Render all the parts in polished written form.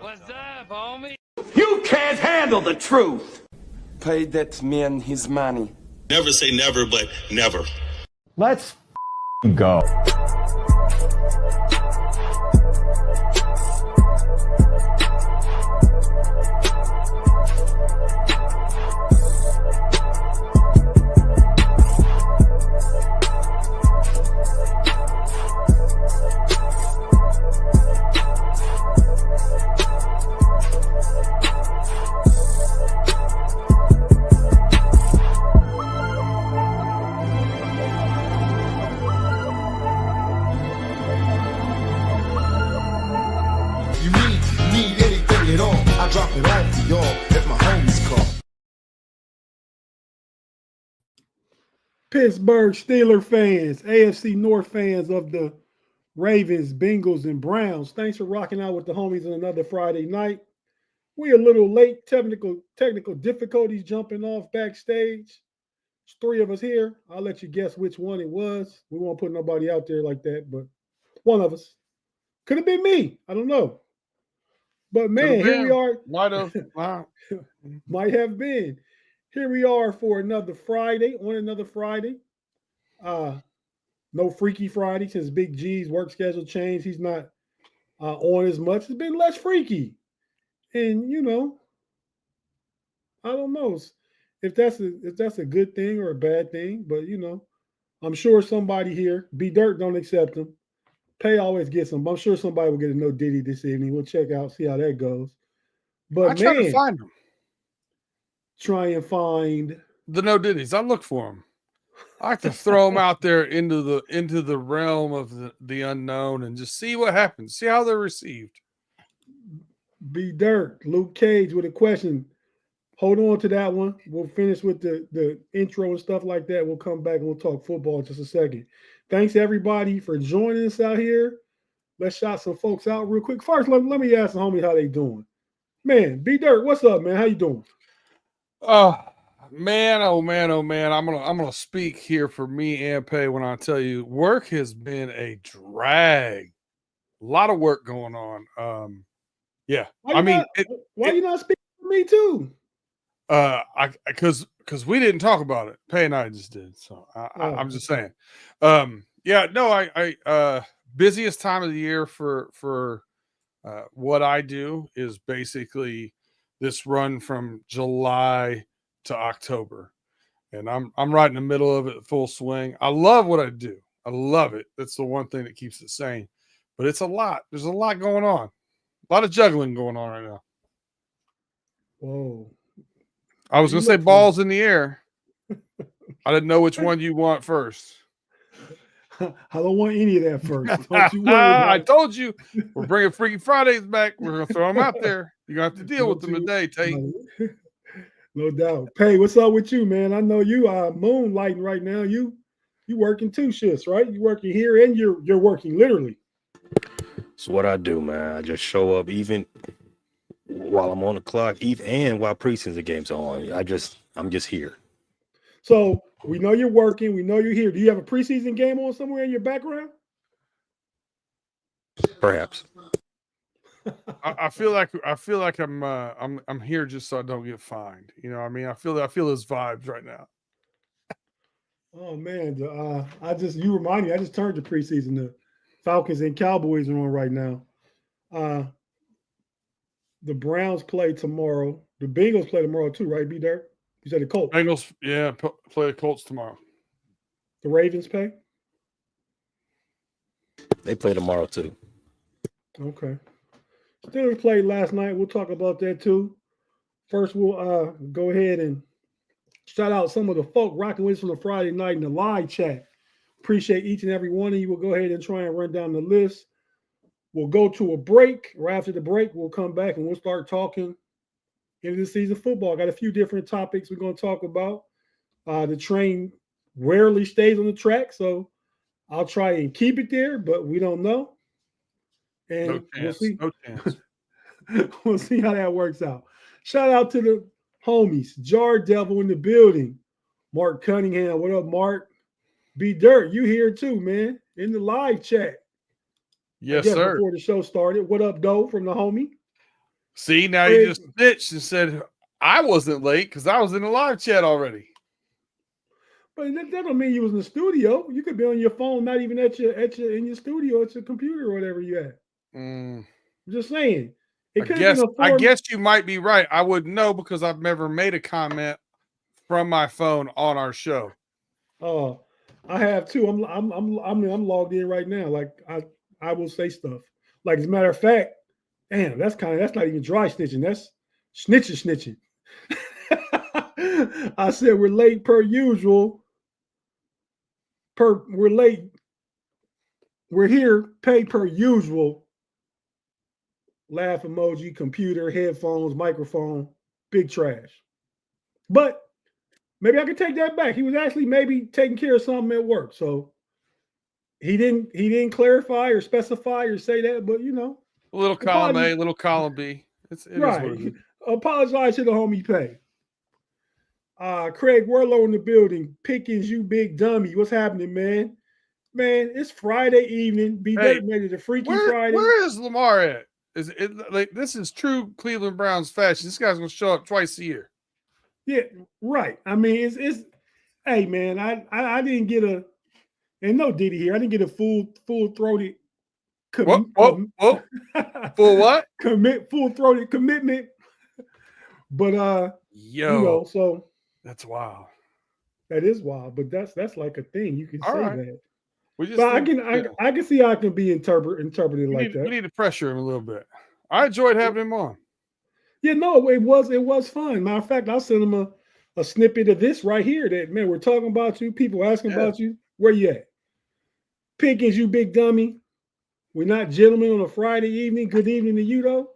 What's up, homie? You can't handle the truth. Pay that man his money. Never say never, but never. Let's go. Drop it off to y'all if my homies call. Pittsburgh Steelers fans, AFC North fans of the Ravens, Bengals, and Browns. Thanks for rocking out with the homies on another Friday night. We're a little late, technical difficulties jumping off backstage. There's three of us here. I'll let you guess which one it was. We won't put nobody out there like that, but one of us. Could have been me. I don't know. But man, here we are. Might have. Wow. Might have been. Here we are for another Friday, on another Friday. No Freaky Friday since Big G's work schedule changed. He's not on as much. It's been less freaky. And, you know, I don't know if that's a good thing or a bad thing. But, you know, I'm sure somebody here, B Dirt don't accept him. Pay always gets them. I'm sure somebody will get a no Diddy this evening. We'll check out, see how that goes. But I try to find them. Try and find the no Diddies. I look for them. I like to throw them out there into the realm of the unknown and just see what happens. See how they're received. B Dirt, Luke Cage with a question. Hold on to that one. We'll finish with the intro and stuff like that. We'll come back and we'll talk football in just a second. Thanks, everybody, for joining us out here. Let's shout some folks out real quick. First, let me ask the homies how they doing. Man, B Dirt, what's up, man? How you doing? Oh man. I'm gonna speak here for me and Pay when I tell you work has been a drag. A lot of work going on. Yeah. Why you not speaking for me too? Because we didn't talk about it. Pay and I just did. So I'm just saying. Busiest time of the year for what I do is basically this run from July to October. And I'm right in the middle of it, full swing. I love what I do. I love it. That's the one thing that keeps it sane. But it's a lot. There's a lot going on. A lot of juggling going on right now. Whoa. I was going to say balls in the air. I didn't know which one you want first. I don't want any of that first. Don't you worry I told you we're bringing Freaky Fridays back. We're going to throw them out there. You're going to have to deal with them today, Tate. No doubt. Pay, what's up with you, man? I know you are moonlighting right now. You working two shifts, right? You working here and you're working literally. It's what I do, man. I just show up even while I'm on the clock, even and while preseason games are on. I'm just here. So we know you're working. We know you're here. Do you have a preseason game on somewhere in your background? Perhaps. I feel like I'm here just so I don't get fined. You know what I mean? I feel those vibes right now. Oh man, you remind me. I just turned to preseason. The Falcons and Cowboys are on right now. The Browns play tomorrow. The Bengals play tomorrow too, right? B Dirt? You said the Colts. Bengals, yeah, play the Colts tomorrow. The Ravens play? They play tomorrow too. Okay. Steelers played last night. We'll talk about that too. First, we'll go ahead and shout out some of the folk rocking with us from the Friday night in the live chat. Appreciate each and every one of you. We'll go ahead and try and run down the list. We'll go to a break. Right after the break, we'll come back and we'll start talking into the season football. Got a few different topics we're going to talk about. The train rarely stays on the track, so I'll try and keep it there, but we don't know. And we'll see. No chance. We'll see how that works out. Shout out to the homies. Jar Devil in the building. Mark Cunningham. What up, Mark? B Dirt, you here too, man. In the live chat. Yes, sir. Before the show started. What up, Doe, from the homie? See, now you just snitched and said I wasn't late because I was in the live chat already. But that don't mean you was in the studio. You could be on your phone, not even in your studio, at your computer or whatever you at. I'm just saying. I guess you might be right. I wouldn't know because I've never made a comment from my phone on our show. Oh, I have too. I'm logged in right now. Like I will say stuff. Like as a matter of fact, damn, that's not even dry snitching. That's snitching. I said we're late per usual. We're late. We're here, pay per usual. Laugh emoji, computer, headphones, microphone, big trash. But maybe I can take that back. He was actually maybe taking care of something at work. So he didn't clarify or specify or say that, but you know. A little column A, a little column B. It right. Is what it is. Apologize to the homie Pay. Craig Werlow in the building. Pickens, you big dummy. What's happening, man? Man, it's Friday evening. Be Dirt made it a freaky Friday. Where is Lamar at? Is it like this is true Cleveland Browns fashion? This guy's gonna show up twice a year. Yeah, right. I mean, it's hey man, I didn't get a and no Diddy here. I didn't get a full-throated full what? Full-throated commitment. But you know, so that's wild. That is wild, but that's like a thing. You can say that. But I can see how it can be interpreted like that. We need to pressure him a little bit. I enjoyed having him on. Yeah, no, it was fun. Matter of fact, I'll send him a snippet of this right here. That man, we're talking about you. People asking about you. Where you at? Pickens, you big dummy. We're not gentlemen on a Friday evening. Good evening to you though.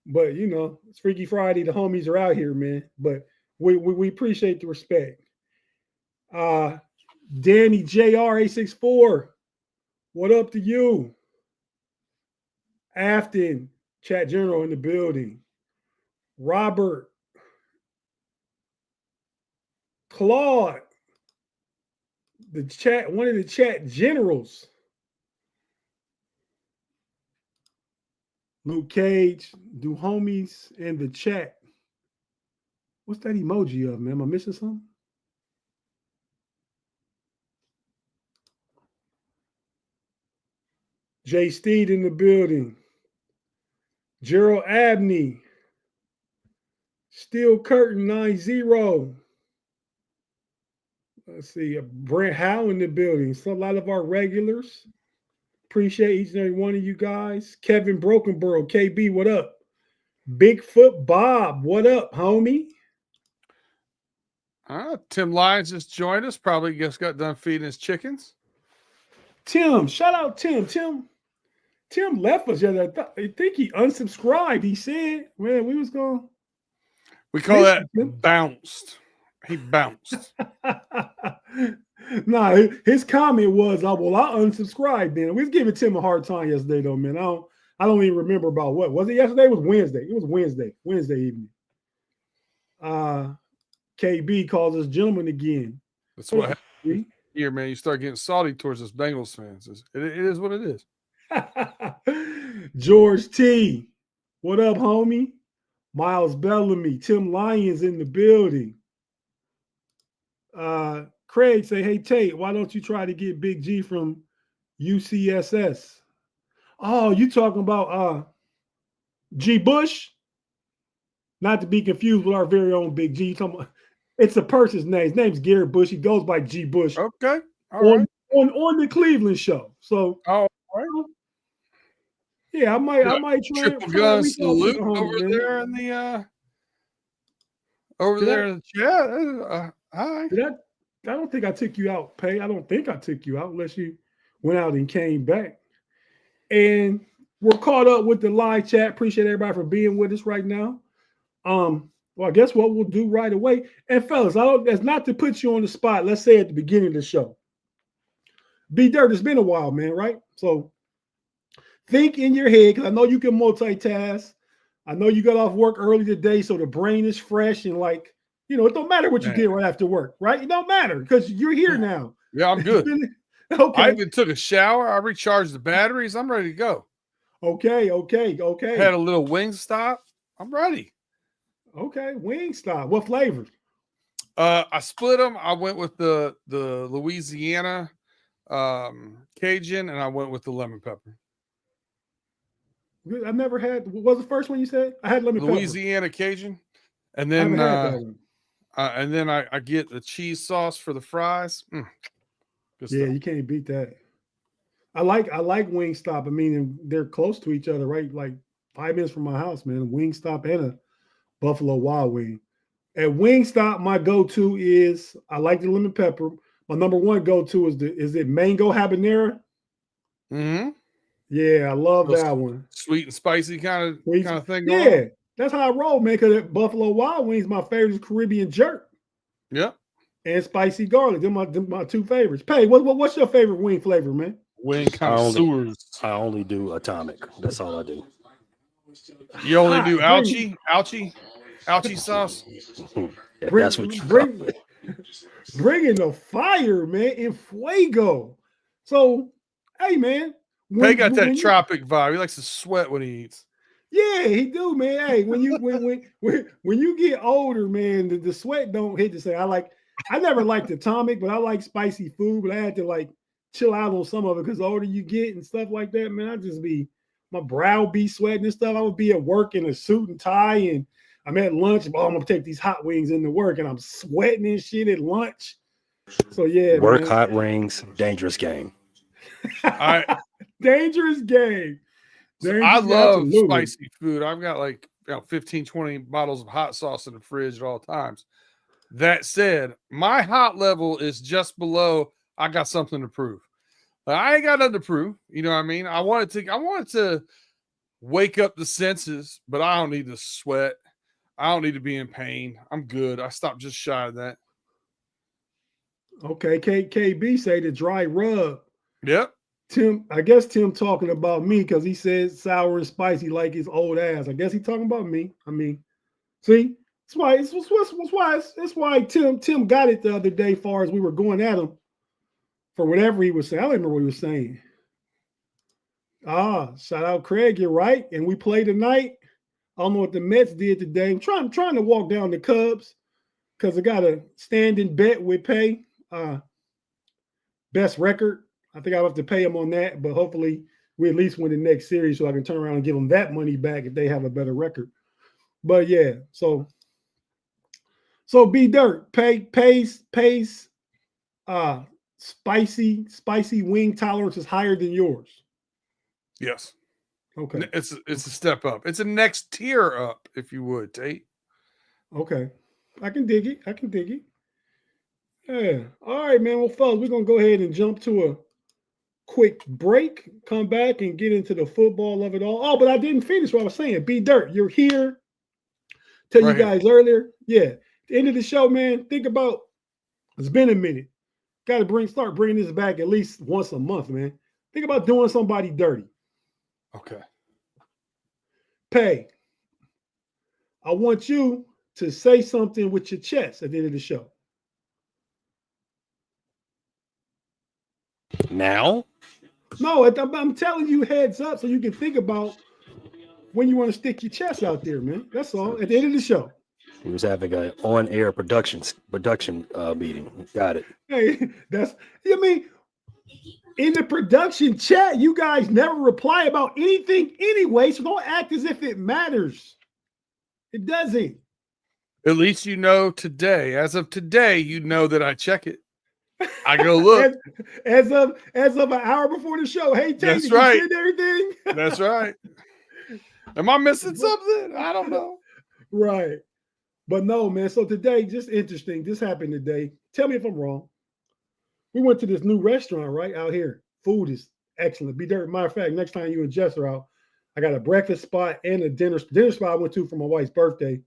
But you know, it's Freaky Friday. The homies are out here, man. But we appreciate the respect. Danny JR 864. What up to you? Afton, Chat General in the building. Robert. Claude. One of the chat generals. Luke Cage, do homies in the chat. What's that emoji of, man? Am I missing something? Jay Steed in the building. Gerald Abney. Steel Curtain 9-0. Let's see. Brent Howe in the building. So a lot of our regulars. Appreciate each and every one of you guys. Kevin Brokenborough. KB, what up? Bigfoot Bob, what up, homie? Tim Lyons just joined us. Probably just got done feeding his chickens. Tim, shout out Tim. Tim left us yesterday. I think he unsubscribed. He said, man, we was going. We call that bounced. He bounced. Nah, his comment was, well, I unsubscribed then. We was giving Tim a hard time yesterday, though, man. I don't even remember about what. Was it yesterday? It was Wednesday. It was Wednesday evening. KB calls us gentlemen again. That's what happened here, man. You start getting salty towards us Bengals fans. It is what it is. George T. What up, homie? Miles Bellamy. Tim Lyons in the building. Craig say, hey, Tate, why don't you try to get Big G from UCSS? Oh, you talking about G. Bush? Not to be confused with our very own Big G. It's a person's name. His name's Garrett Bush. He goes by G. Bush. Okay. All right. On the Cleveland show. So, all right. Yeah, I might try. Triple gun salute over there in the there in the chat. Hi. I don't think I took you out, Pay. I don't think I took you out unless you went out and came back. And we're caught up with the live chat. Appreciate everybody for being with us right now. Well, I guess what we'll do right away. And fellas, that's not to put you on the spot. Let's say at the beginning of the show. B Dirt, it's been a while, man, right? So think in your head, because I know you can multitask. I know you got off work early today, so the brain is fresh and like, you know, it don't matter what you did right after work, right? It don't matter because you're here now. Yeah, I'm good. Okay. I even took a shower. I recharged the batteries. I'm ready to go. Okay. Had a little wing stop. I'm ready. Okay, Wingstop. What flavors? I split them. I went with the Louisiana Cajun, and I went with the lemon pepper. I've never had. What was the first one you said? I had lemon pepper. Louisiana Cajun, and I haven't then had that one. and then I get the cheese sauce for the fries. Good Yeah, stuff. you can't beat that. I like Wingstop. I mean, they're close to each other, right? Like 5 minutes from my house, man. Wingstop and a Buffalo Wild Wing. At Wingstop, my go-to is I like the lemon pepper. My number one go-to is it mango habanero. Mm-hmm. Yeah, I love Those that one. Sweet and spicy kind of thing. Yeah, Going on. that's how I roll, man. Because at Buffalo Wild Wings, my favorite is Caribbean jerk Yep. and spicy garlic. They're my two favorites. Pay, what's your favorite wing flavor, man? Wing connoisseurs. I only do atomic. That's all I do. You only do ouchie sauce. If that's what you bringing the fire, man, in fuego. So, hey, man, Pay got that tropic vibe. He likes to sweat when he eats. Yeah, he do, man. Hey, when you get older, man, the sweat don't hit the same. I never liked atomic, but I like spicy food, but I had to like chill out on some of it because the older you get and stuff like that, man, my brow be sweating and stuff. I would be at work in a suit and tie, and I'm at lunch. Oh, I'm gonna take these hot wings into work, and I'm sweating and shit at lunch. So yeah, work man. hot wings, dangerous game. Dangerous game. I love spicy food. I've got like 15, 20 bottles of hot sauce in the fridge at all times. That said, my hot level is just below. I got something to prove. I ain't got nothing to prove. You know what I mean? I wanted to wake up the senses, but I don't need to sweat. I don't need to be in pain. I'm good. I stopped just shy of that. Okay, KB say the dry rub. Yep. I guess Tim talking about me because he said sour and spicy like his old ass. I guess he talking about me. I mean, see, that's why Tim got it the other day. Far as we were going at him for whatever he was saying, I don't remember what he was saying. Shout out Craig, you're right. And we played tonight. I don't know what the Mets did today. I'm trying to walk down the Cubs because I got a standing bet with Pay. Best record. I think I'll have to pay them on that, but hopefully we at least win the next series so I can turn around and give them that money back if they have a better record. But yeah, so B Dirt pays spicy wing tolerance is higher than yours. Yes. Okay. It's a step up. It's a next tier up, if you would, Tate. Okay. I can dig it. Yeah. All right, man. Well, fellas, we're going to go ahead and jump to a quick break, come back and get into the football of it all. Oh, but I didn't finish what I was saying. B Dirt, you're here. Tell you guys earlier. Yeah. At the end of the show, man, think about it's been a minute. Got to start bringing this back at least once a month, man. Think about doing somebody dirty. Okay. Pay. I want you to say something with your chest at the end of the show. Now? No, I'm telling you heads up so you can think about when you want to stick your chest out there, man. That's all. At the end of the show. We was having an on-air production meeting. Got it. Hey, in the production chat, you guys never reply about anything anyway, so don't act as if it matters. It doesn't. At least you know today. As of today, you know that I check it. I go look. as of an hour before the show. Hey, Tate, that's right. You everything? That's right. Am I missing something? I don't know. Right. But no, man. So today, just interesting. This happened today. Tell me if I'm wrong. We went to this new restaurant right out here. Food is excellent. Be there. Matter of fact, next time you and Jess are out, I got a breakfast spot and a dinner spot I went to for my wife's birthday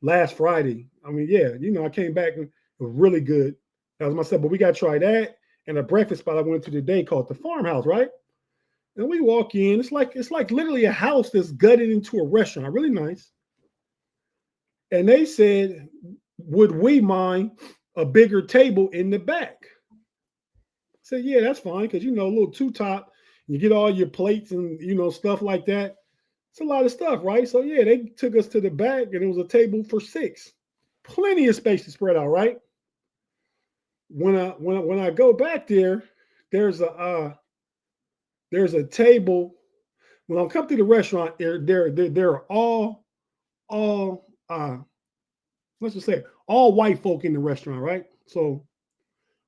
last Friday. I mean, yeah, I came back and it was really good. That was myself, but we got to try that and a breakfast spot I went to today called the Farmhouse, right? And we walk in. It's like literally a house that's gutted into a restaurant. Really nice. And they said, would we mind a bigger table in the back? I said, yeah, that's fine. Because, a little two top, you get all your plates and, stuff like that. It's a lot of stuff, right? So yeah, they took us to the back, and it was a table for 6. Plenty of space to spread out, right? When I go back there, there's a table. When I come to the restaurant, there are all let's just say all white folk in the restaurant, right? So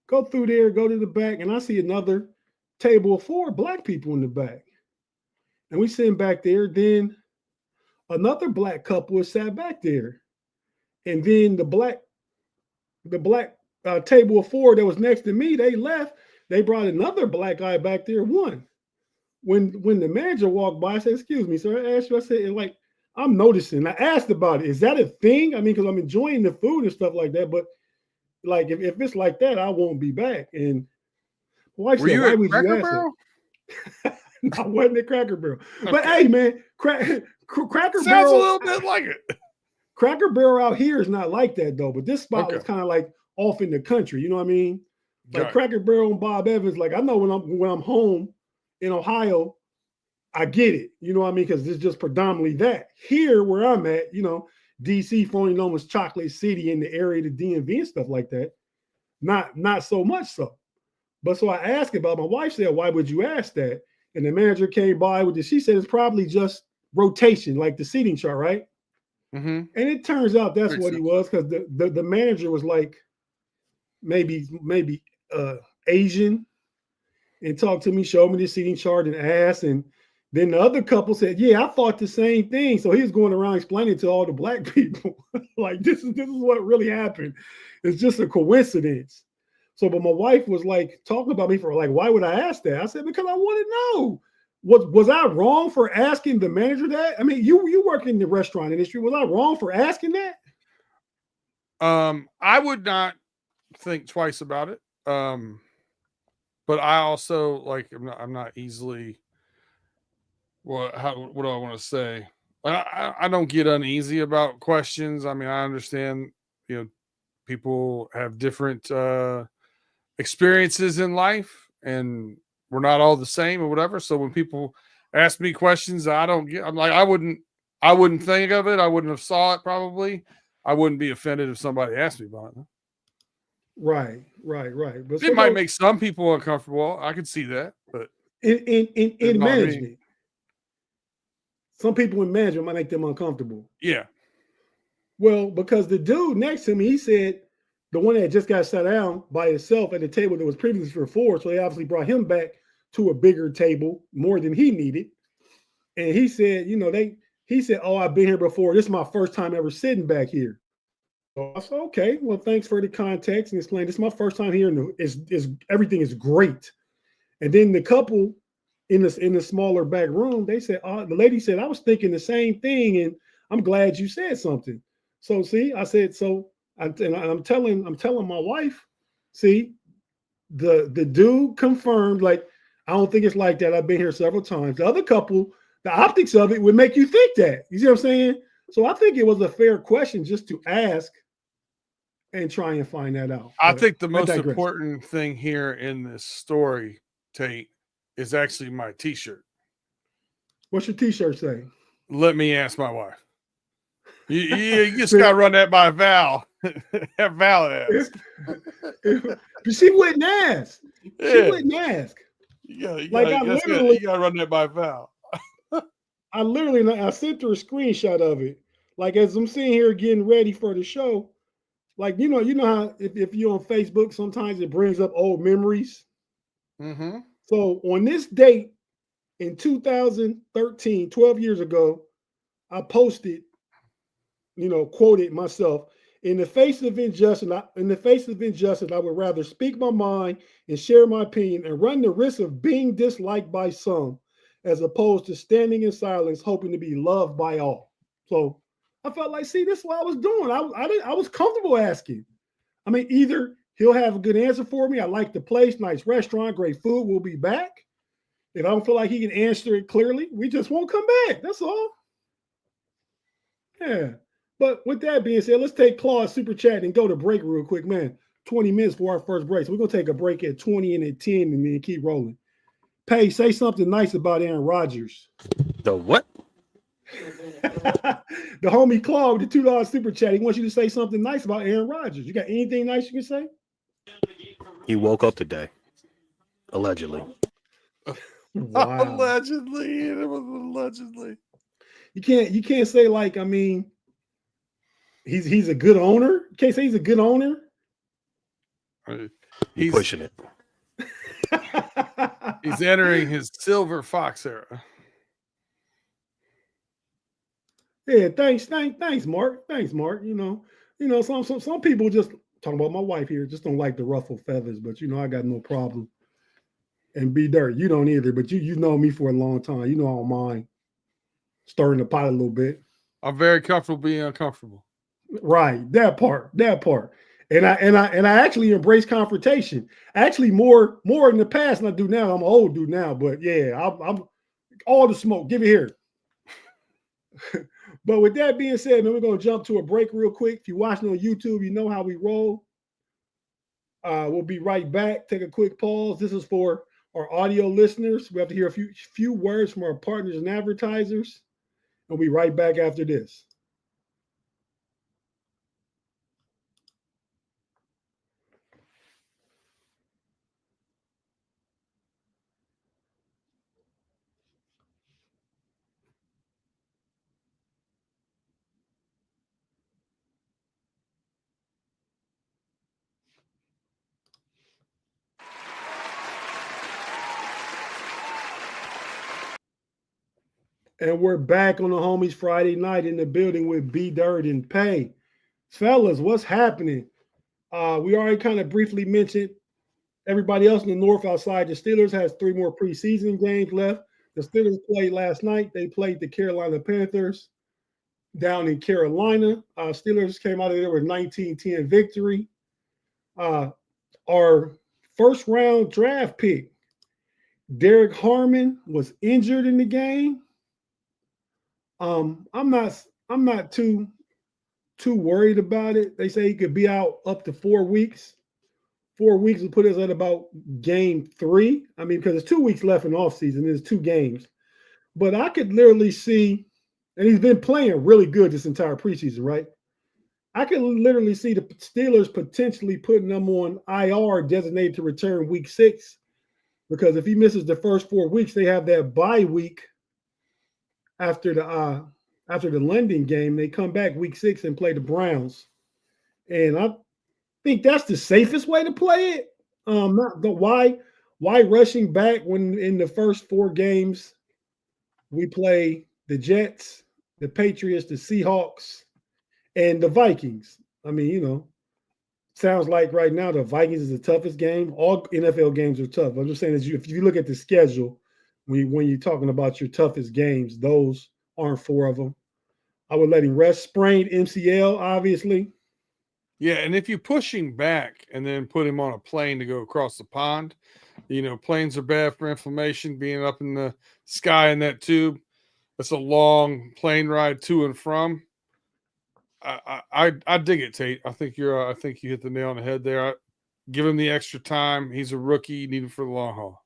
go through there, go to the back, and I see another table of 4 black people in the back. And we sitting back there. Then another black couple is sat back there. And then the black table of 4 that was next to me, they left. They brought another black guy back there, one. When the manager walked by, I said, "Excuse me, sir." I asked you, I said, like, I'm noticing. I asked about it. Is that a thing? I mean, because I'm enjoying the food and stuff like that. But like, if it's like that, I won't be back. And my wife Were said, you "Why at would you Cracker ask Barrel? that?" I wasn't at Cracker Barrel. But Okay. hey, man, Cracker Sounds Barrel. a little bit like it. Cracker Barrel out here is not like that though. But this spot Okay. was kind of like off in the country. You know what I mean? Like Got it. Cracker Barrel and Bob Evans. Like I know when I'm home in Ohio, I get it. You know what I mean? Because it's just predominantly that. Here where I'm at, you know, DC, formerly known as Chocolate City, in the area of the DMV and stuff like that. Not so much so. But so I asked about. My wife said, "Why would you ask that?" And the manager came by with this. She said it's probably just rotation, like the seating chart, right? Mm-hmm. And it turns out that's Makes what he sense. was, because the manager was like maybe Asian, and talked to me, showed me the seating chart and asked. And then the other couple said, "Yeah, I thought the same thing." So he was going around explaining to all the black people, like, this is what really happened. It's just a coincidence. So, but my wife was like talking about me for like, "Why would I ask that?" I said, "Because I want to know. Was I wrong for asking the manager that? I mean, you work in the restaurant industry. Was I wrong for asking that?" I would not think twice about it. But I also, like, I'm not easily, what do I want to say? I don't get uneasy about questions. I mean, I understand, you know, people have different experiences in life, and we're not all the same or whatever. So when people ask me questions I don't get, I'm like, I wouldn't think of it. I wouldn't have saw it probably. I wouldn't be offended if somebody asked me about it. Right. But It might make some people uncomfortable. I could see that, but in not me. management, some people in management might make them uncomfortable. Yeah. Well, because the dude next to me, he said the one that just got sat down by himself at the table that was previously for 4, so they obviously brought him back to a bigger table, more than he needed. And he said, you know, he said, "Oh, I've been here before. This is my first time ever sitting back here." So I said, "Okay, well, thanks for the context and explain. This is my first time here, and everything is great." And then the couple in the smaller back room, they said, the lady said, "I was thinking the same thing, and I'm glad you said something." So see, I said, so I'm telling my wife, see, the dude confirmed, like, "I don't think it's like that. I've been here several times." The other couple, the optics of it would make you think that. You see what I'm saying? So I think it was a fair question just to ask and try and find that out. I But think the I most digress. important thing here in this story, Tate, is actually my t-shirt. What's your t-shirt say? Let me ask my wife. You just got to run that by Val. Have Val ask. But she wouldn't ask. She wouldn't ask. You Like, got to run that by Val. I sent her a screenshot of it. Like, as I'm sitting here getting ready for the show, like, you know how if you're on Facebook, sometimes it brings up old memories. Mm-hmm. So on this date in 2013, 12 years ago, I posted, quoted myself, "In the face of injustice, I would rather speak my mind and share my opinion and run the risk of being disliked by some, as opposed to standing in silence, hoping to be loved by all." So I felt like, see, this is what I was doing. I was comfortable asking. I mean, either he'll have a good answer for me. I like the place, nice restaurant, great food. We'll be back. If I don't feel like he can answer it clearly, we just won't come back. That's all. Yeah. But with that being said, let's take Claude's super chat and go to break real quick, man. 20 minutes for our first break. So we're going to take a break at 20 and at 10 and then keep rolling. Pay, say something nice about Aaron Rodgers. The what? The homie Claude with the $2 super chat. He wants you to say something nice about Aaron Rodgers. You got anything nice you can say? He woke up today, allegedly. Wow. Allegedly, it was allegedly. You can't say like, I mean, he's a good owner. You can't say he's a good owner. He's pushing it. He's entering his silver fox era. Yeah, thanks, Mark. Thanks, Mark. Some people just talking about my wife here just don't like the ruffle feathers, but I got no problem. And B Dirt, you don't either, but you know me for a long time. You know I don't mind stirring the pot a little bit. I'm very comfortable being uncomfortable. Right, that part. And I actually embrace confrontation. Actually, more in the past than I do now. I'm an old dude now, but yeah, I'm all the smoke. Give it here. But with that being said, man, we're gonna jump to a break real quick. If you're watching on YouTube, you know how we roll. We'll be right back. Take a quick pause. This is for our audio listeners. We have to hear a few words from our partners and advertisers. We'll be right back after this. And we're back on the Homies Friday night in the building with B Dirt and Pay. Fellas, what's happening? We already kind of briefly mentioned everybody else in the North outside the Steelers has 3 more preseason games left. The Steelers played last night. They played the Carolina Panthers down in Carolina. Steelers came out of there with 19-10 victory. Our first round draft pick, Derek Harmon, was injured in the game. I'm not too worried about it. They say he could be out up to 4 weeks. 4 weeks will put us at about game 3. I mean, because there's 2 weeks left in offseason. There's 2 games. But I could literally see, and he's been playing really good this entire preseason, right? I could literally see the Steelers potentially putting them on IR, designated to return week 6, because if he misses the first 4 weeks, they have that bye week after the London game. They come back week 6 and play the Browns, and I think that's the safest way to play it. Not the why rushing back when in the first 4 games we play the Jets, the Patriots, the Seahawks, and the Vikings. I mean, sounds like right now the Vikings is the toughest game. All NFL games are tough. I'm just saying, if you look at the schedule, when you're talking about your toughest games, those aren't 4 of them. I would let him rest. Sprained MCL, obviously. Yeah, and if you push him back and then put him on a plane to go across the pond, planes are bad for inflammation, being up in the sky in that tube. That's a long plane ride to and from. I dig it, Tate. I think you hit the nail on the head there. Give him the extra time. He's a rookie. You need him for the long haul.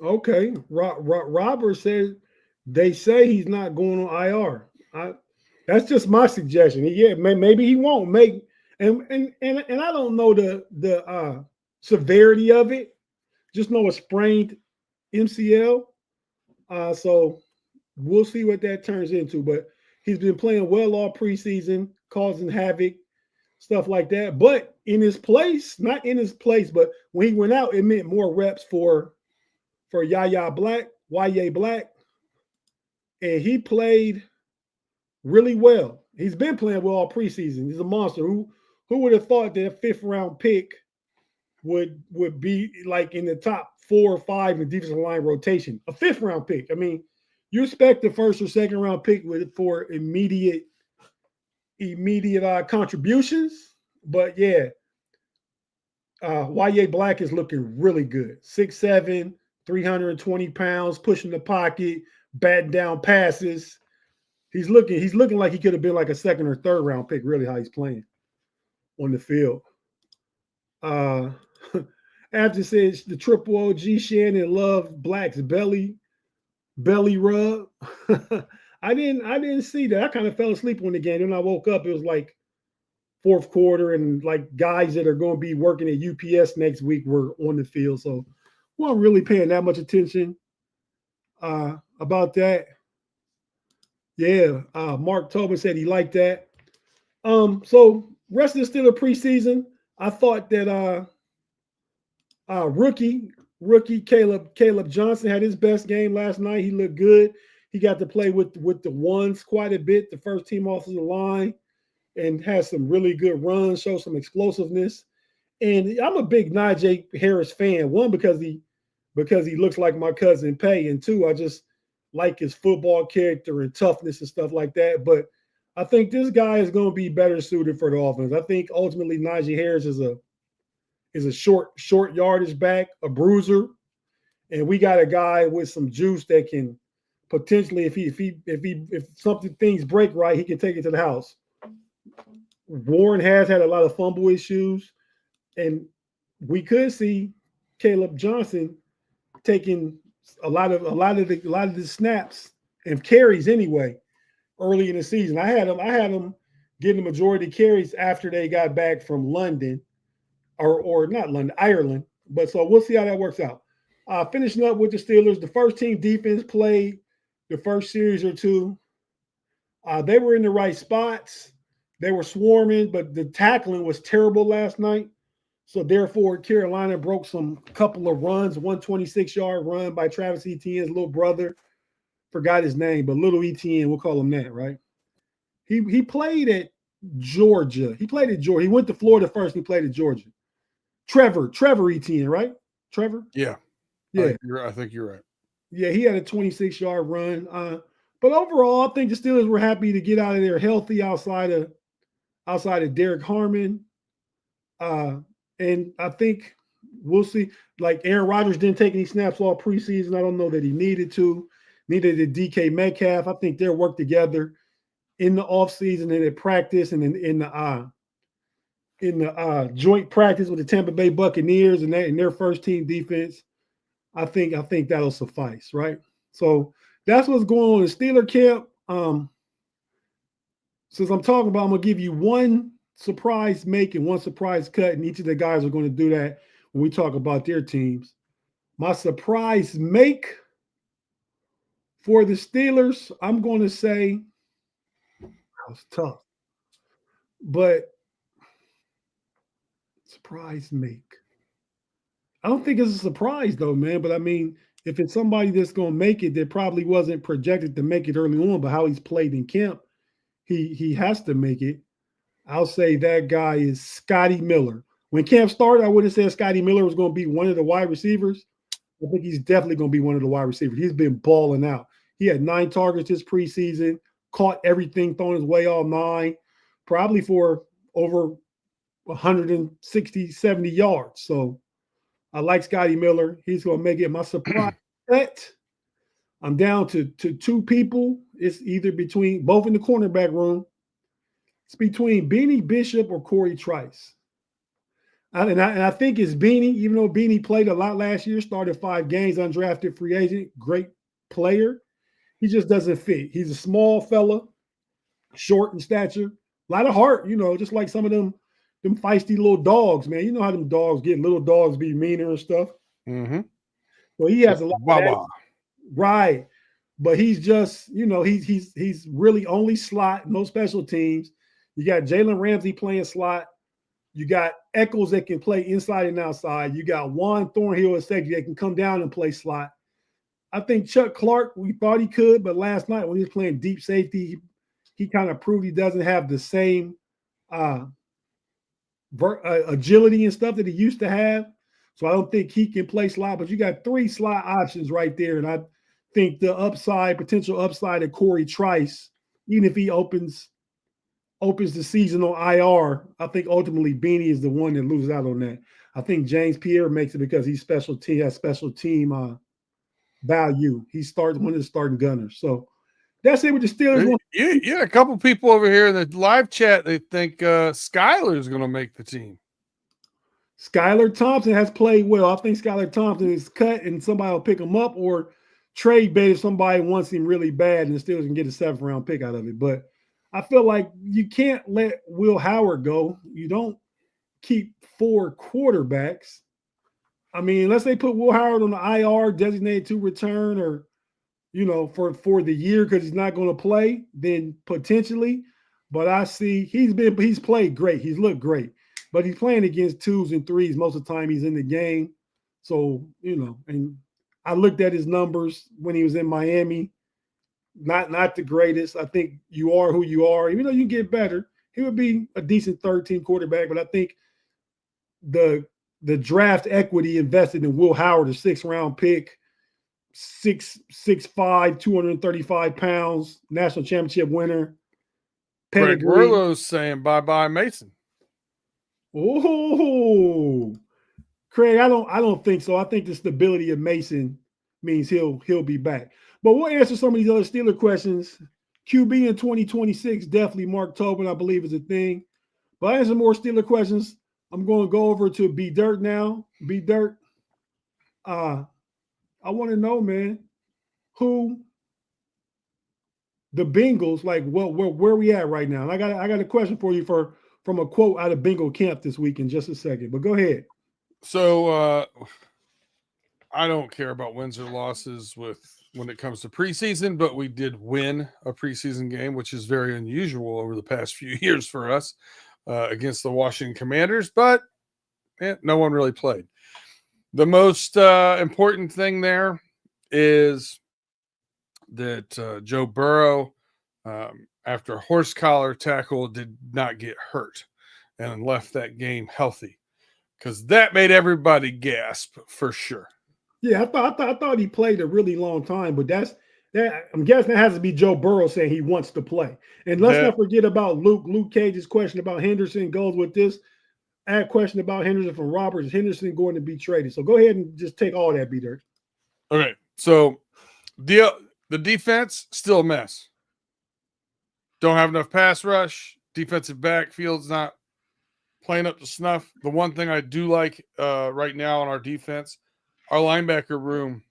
Okay. Robert said they say he's not going on IR. That's just my suggestion. Yeah, maybe he won't make, and I don't know the severity of it. Just know a sprained MCL. So we'll see what that turns into. But he's been playing well all preseason, causing havoc, stuff like that. But not in his place, but when he went out, it meant more reps for Yaya Black, and he played really well. He's been playing well all preseason. He's a monster. Who would have thought that a 5th round pick would be like in the top 4 or 5 in defensive line rotation? A 5th round pick. I mean, you expect the 1st or 2nd round pick for immediate contributions, but yeah, YA Black is looking really good. 6'7", 320 pounds, pushing the pocket, batting down passes. He's looking like he could have been like a 2nd or 3rd round pick, really, how he's playing on the field. After says the triple OG Shannon loved Black's belly belly rub. I didn't see that. I kind of fell asleep on the game. Then I woke up. It was like fourth quarter, and like guys that are going to be working at UPS next week were on the field. So wasn't really paying that much attention about that. Yeah, Mark Tobin said he liked that. So rest of the Steelers preseason, I thought that rookie Caleb Johnson had his best game last night. He looked good. He got to play with the ones quite a bit, the first team offensive line, and has some really good runs, show some explosiveness. And I'm a big Najee Harris fan. One, because he looks like my cousin Pay, and two, I just like his football character and toughness and stuff like that. But I think this guy is going to be better suited for the offense. I think ultimately Najee Harris is a short yardage back, a bruiser, and we got a guy with some juice that can potentially, if something things break right, he can take it to the house. Warren has had a lot of fumble issues, and we could see Caleb Johnson taking a lot of the snaps and carries anyway early in the season. I had him getting the majority of carries after they got back from London, or not London, Ireland. But so we'll see how that works out. Finishing up with the Steelers, the first team defense played the first series or two. They were in the right spots. They were swarming, but the tackling was terrible last night. So therefore, Carolina broke some couple of runs, 126-yard run by Travis Etienne's little brother. Forgot his name, but little Etienne, we'll call him that, right? He played at Georgia. He played at Georgia. He went to Florida first, and he played at Georgia. Trevor Etienne, right? Trevor? Yeah. Yeah. I think you're right. Yeah, he had a 26-yard run. But overall, I think the Steelers were happy to get out of there healthy outside of Derek Harmon. And I think we'll see. Like Aaron Rodgers didn't take any snaps all preseason. I don't know that he needed to. Neither did DK Metcalf. I think they'll work together in the offseason and at practice and in the joint practice with the Tampa Bay Buccaneers and their first team defense. I think that'll suffice, right? So that's what's going on in Steeler camp. Since I'm talking about, I'm gonna give you one surprise make and one surprise cut, and each of the guys are going to do that when we talk about their teams. My surprise make for the Steelers, I'm going to say that was tough, but surprise make. I don't think it's a surprise though, man. But I mean, if it's somebody that's going to make it, that probably wasn't projected to make it early on, but how he's played in camp, he has to make it. I'll say that guy is Scotty Miller. When camp started, I would have said Scotty Miller was going to be one of the wide receivers. I think he's definitely going to be one of the wide receivers. He's been balling out. He had 9 targets this preseason, caught everything thrown his way, all 9, probably for over 160, 70 yards. So I like Scotty Miller. He's going to make it. My surprise bet, I'm down to 2 people. It's either between both in the cornerback room. It's between Beanie Bishop or Corey Trice. And I think it's Beanie, even though Beanie played a lot last year, started 5 games, undrafted free agent, great player. He just doesn't fit. He's a small fella, short in stature, a lot of heart, just like some of them feisty little dogs, man. You know how them dogs get, little dogs be meaner and stuff. Mm-hmm. Well, he has a lot of that. Right. But he's just, he's really only slot, no special teams. You got Jalen Ramsey playing slot. You got Eccles that can play inside and outside. You got Juan Thornhill at safety that can come down and play slot. I think Chuck Clark, we thought he could, but last night when he was playing deep safety, he kind of proved he doesn't have the same agility and stuff that he used to have. So I don't think he can play slot, but you got 3 slot options right there. And I think the potential upside of Corey Trice, even if he opens the season on IR, I think ultimately Beanie is the one that loses out on that. I think James Pierre makes it because he's has special team value. He's one of the starting gunners. So that's it with the Steelers. Yeah, a couple people over here in the live chat, they think Skyler is going to make the team. Skylar Thompson has played well. I think Skylar Thompson is cut and somebody will pick him up, or trade bait if somebody wants him really bad and still can get a 7th round pick out of it. But I feel like you can't let Will Howard go. You don't keep 4 quarterbacks. I mean, unless they put Will Howard on the IR, designated to return, or for the year because he's not going to play, then potentially. But I see he's played great. He's looked great, but he's playing against 2s and 3s most of the time he's in the game. So and I looked at his numbers when he was in Miami. Not the greatest. I think you are who you are. Even though you get better, he would be a decent 13 quarterback. But I think the draft equity invested in Will Howard, a 6th round pick, 6'5", 235 pounds, national championship winner. Greg Worlow's saying bye-bye Mason. Oh, Craig, I don't think so. I think the stability of Mason means he'll be back. But we'll answer some of these other Steeler questions. QB in 2026, definitely Mark Tobin, I believe, is a thing. But I answer more Steeler questions. I'm going to go over to B Dirt now. B Dirt, I want to know, man, who the Bengals, like, where we at right now? And I got a question for you from a quote out of Bengal camp this week in just a second. But go ahead. So I don't care about wins or losses when it comes to preseason, but we did win a preseason game, which is very unusual over the past few years for us against the Washington Commanders, but no one really played. The most important thing there is that Joe Burrow, after a horse collar tackle, did not get hurt and left that game healthy, because that made everybody gasp for sure. Yeah, I thought he played a really long time, but that I'm guessing that has to be Joe Burrow saying he wants to play. And let's not forget about Luke Cage's question about Henderson goes with this. Add question about Henderson from Roberts. Is Henderson going to be traded? So go ahead and just take all that, B-Dirt. Okay, so the defense, still a mess. Don't have enough pass rush. Defensive backfield's not playing up to snuff. The one thing I do like right now on our defense, our linebacker room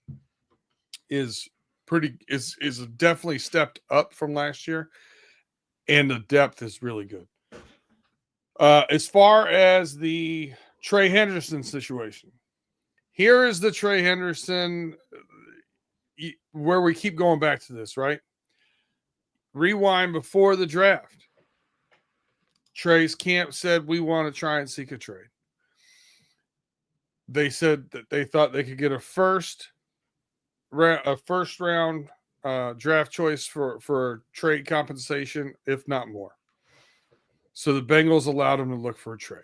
is definitely stepped up from last year, and the depth is really good. As far as the Trey Henderson situation, here is the Trey Henderson where we keep going back to this, right? Rewind before the draft. Trey's camp said we want to try and seek a trade. They said that they thought they could get a first round draft choice for trade compensation, if not more. So the Bengals allowed him to look for a trade.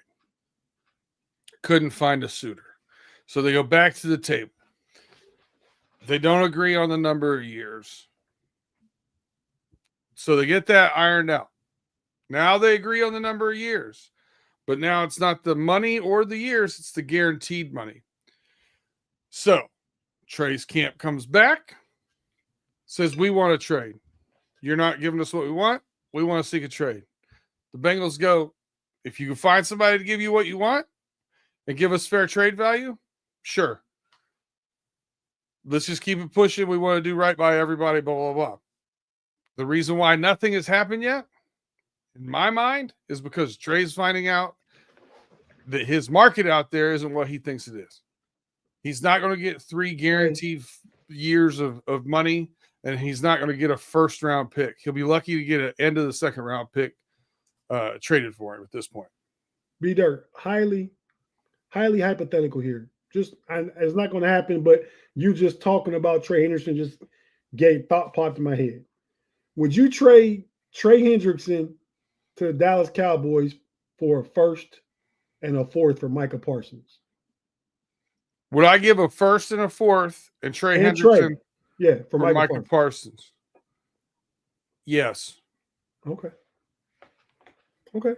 Couldn't find a suitor. So they go back to the table. They don't agree on the number of years. So they get that ironed out. Now they agree on the number of years. But now it's not the money or the years, it's the guaranteed money. So Trey's camp comes back, says, we want to trade. You're not giving us what we want. We want to seek a trade. The Bengals go, if you can find somebody to give you what you want and give us fair trade value, sure. Let's just keep it pushing. We want to do right by everybody, blah, blah, blah. The reason why nothing has happened yet, in my mind, is because Trey's finding out that his market out there isn't what he thinks it is. He's not going to get 3 guaranteed years of money, and he's not going to get a first-round pick. He'll be lucky to get an end of the second-round pick traded for him at this point. B-Dirt, highly hypothetical here. It's not going to happen, but you just talking about Trey Henderson just gave thought popped in my head. Would you trade Trey Hendrickson to the Dallas Cowboys for a first and a fourth for Micah Parsons? Would I give a first and a fourth and Trey Hendrickson? Yeah, for Micah Parsons. Yes. Okay.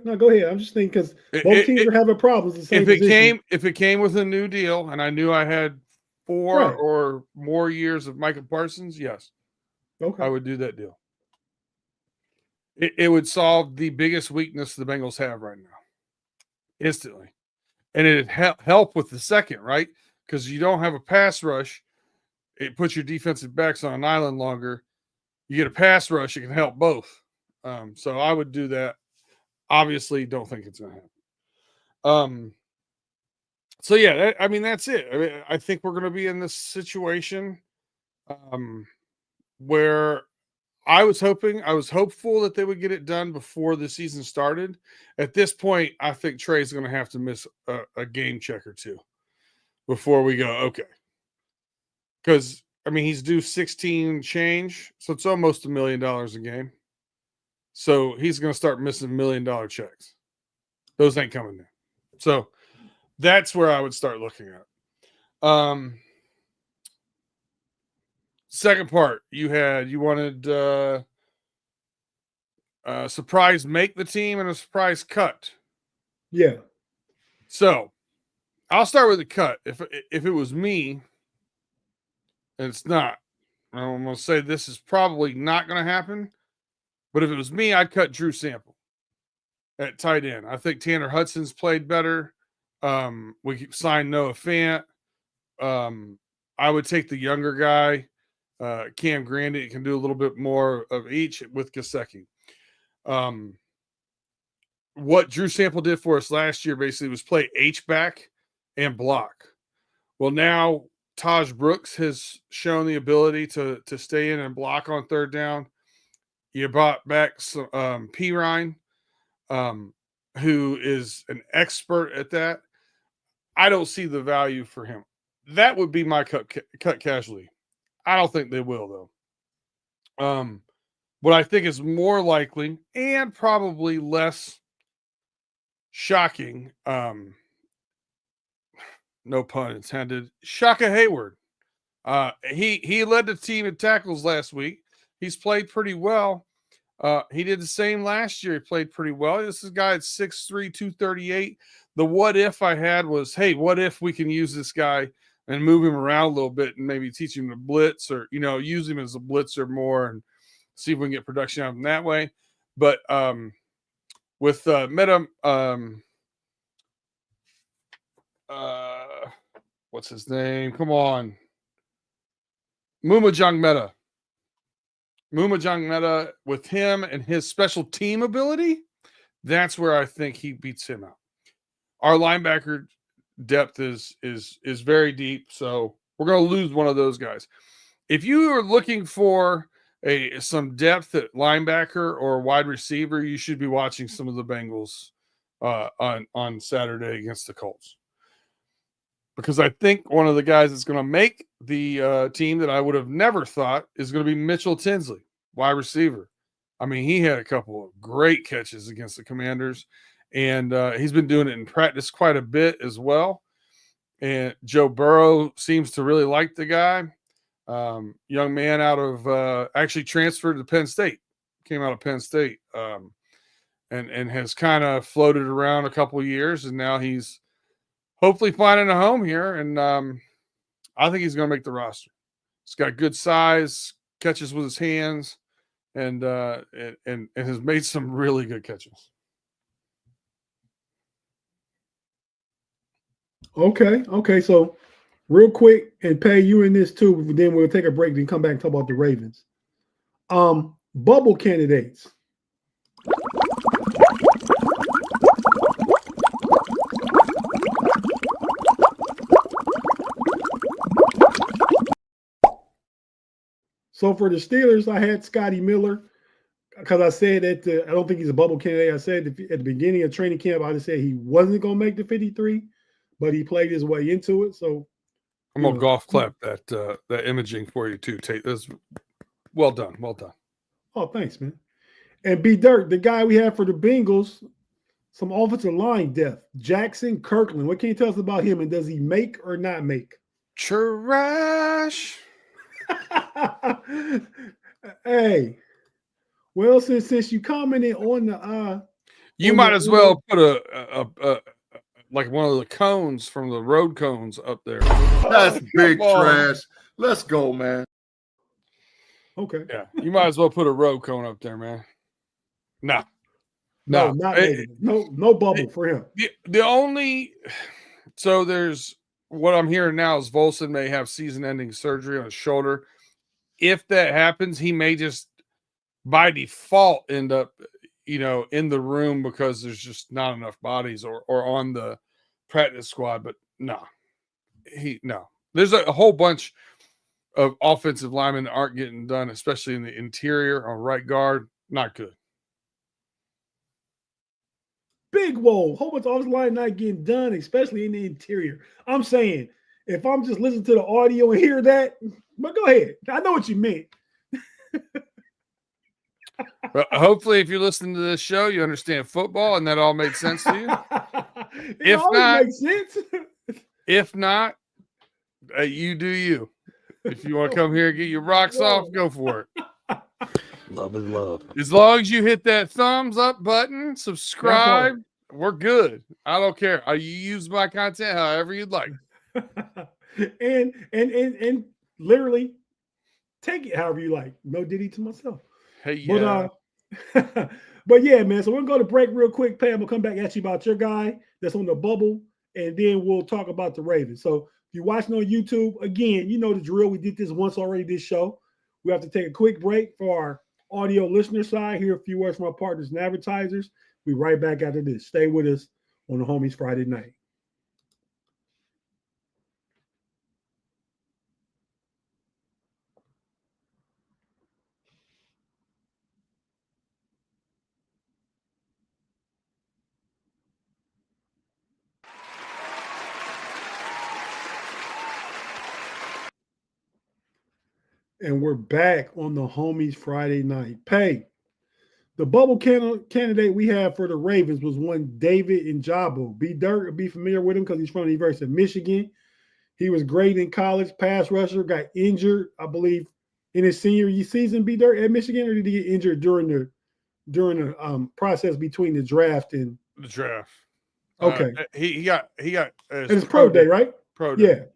Now go ahead. I'm just thinking because both teams are having problems. If it came with a new deal and I knew I had 4 or more years of Micah Parsons, yes. Okay. I would do that deal. It would solve the biggest weakness the Bengals have right now. Instantly. And it'd help with the second, right? Because you don't have a pass rush. it puts your defensive backs on an island longer. You get a pass rush, it can help both. So I would do that. Obviously, don't think it's going to happen. So yeah, I mean, that's it. I mean, I think we're going to be in this situation where I was hopeful that they would get it done before the season started. At this point, I think Trey's going to have to miss a game check or two before we go, okay. Because, I mean, he's due 16 change, so it's almost $1 million a game. So he's going to start missing $1 million checks. Those ain't coming in. So that's where I would start looking at. Second part, you wanted a surprise make the team and a surprise cut. Yeah. So I'll start with the cut. If it was me, and it's not, I'm going to say this is probably not going to happen. But if it was me, I'd cut Drew Sample at tight end. I think Tanner Hudson's played better. We signed Noah Fant. I would take the younger guy, Cam Grandy. Can do a little bit more of each with Gesicki. What Drew Sample did for us last year basically was play H-back and block. Well, now Taj Brooks has shown the ability to stay in and block on third down. You brought back some Pirine, who is an expert at that. I don't see the value for him. That would be my cut casualty. I don't think they will, though. What I think is more likely and probably less shocking, no pun intended, Shaka Hayward. He led the team in tackles last week. He's played pretty well. He did the same last year. He played pretty well. This is a guy at 6'3", 238. The what if I had was, hey, what if we can use this guy and move him around a little bit and maybe teach him to blitz or, use him as a blitzer more and see if we can get production out of him that way. But with Meta, what's his name? Come on. Mumajang Meta, with him and his special team ability, that's where I think he beats him out. Our linebacker depth is very deep, so we're going to lose one of those guys. If you are looking for some depth at linebacker or wide receiver, you should be watching some of the Bengals on Saturday against the Colts. Because I think one of the guys that's going to make the team that I would have never thought is going to be Mitchell Tinsley, wide receiver. I mean, he had a couple of great catches against the Commanders, and he's been doing it in practice quite a bit as well. And Joe Burrow seems to really like the guy. Young man out of actually transferred to Penn State, came out of Penn State, and has kind of floated around a couple of years, and now he's hopefully finding a home here, and I think he's going to make the roster. He's got good size, catches with his hands, and has made some really good catches. Okay. So real quick, and pay you in this too, then we'll take a break and come back and talk about the Ravens. Bubble candidates. So for the Steelers, I had Scotty Miller because I said that I don't think he's a bubble candidate. I said at the beginning of training camp, I just said he wasn't going to make the 53, but he played his way into it. So I'm going to golf clap that imaging for you too, Tate. That's well done. Well done. Oh, thanks, man. And B. Dirk, the guy we have for the Bengals, some offensive line depth. Jackson Kirkland. What can you tell us about him, and does he make or not make? Trash. Hey, well, since you commented on the you might as well put a like one of the cones from the road cones up there. That's big trash. Let's go, man. Okay. Yeah, you might as well put a road cone up there, man. No, not negative. No bubble for him. The only so there's what I'm hearing now is Volson may have season-ending surgery on his shoulder. If that happens, he may just by default end up, in the room because there's just not enough bodies or on the practice squad. But no. There's a whole bunch of offensive linemen that aren't getting done, especially in the interior on right guard. Not good. Big whoa, whole bunch of offensive line not getting done, especially in the interior. I'm saying, if I'm just listening to the audio and hear that, but go ahead. I know what you meant. But hopefully, if you're listening to this show, you understand football, and that all made sense to you. It always makes sense. If not, you do you. If you want to come here and get your rocks off, go for it. Love is love. As long as you hit that thumbs up button, subscribe, we're good. I don't care. You use my content however you'd like. and literally take it however you like. No diddy to myself. Hey, yeah. But yeah, man. So we're gonna go to break real quick. Pam, we'll come back at you about your guy that's on the bubble, and then we'll talk about the Ravens. So if you're watching on YouTube, again, you know the drill. We did this once already. This show, we have to take a quick break for our audio listener side. Hear a few words from our partners and advertisers. We'll be right back after this. Stay with us on the Homies Friday night. And we're back on the Homies Friday night. Pay. The bubble candidate we had for the Ravens was one David Njoku. Be familiar with him because he's from the University of Michigan. He was great in college, pass rusher, got injured, I believe, in his senior season, at Michigan, or did he get injured during the process between the draft and the draft? Okay. He got his pro day, right? Pro day.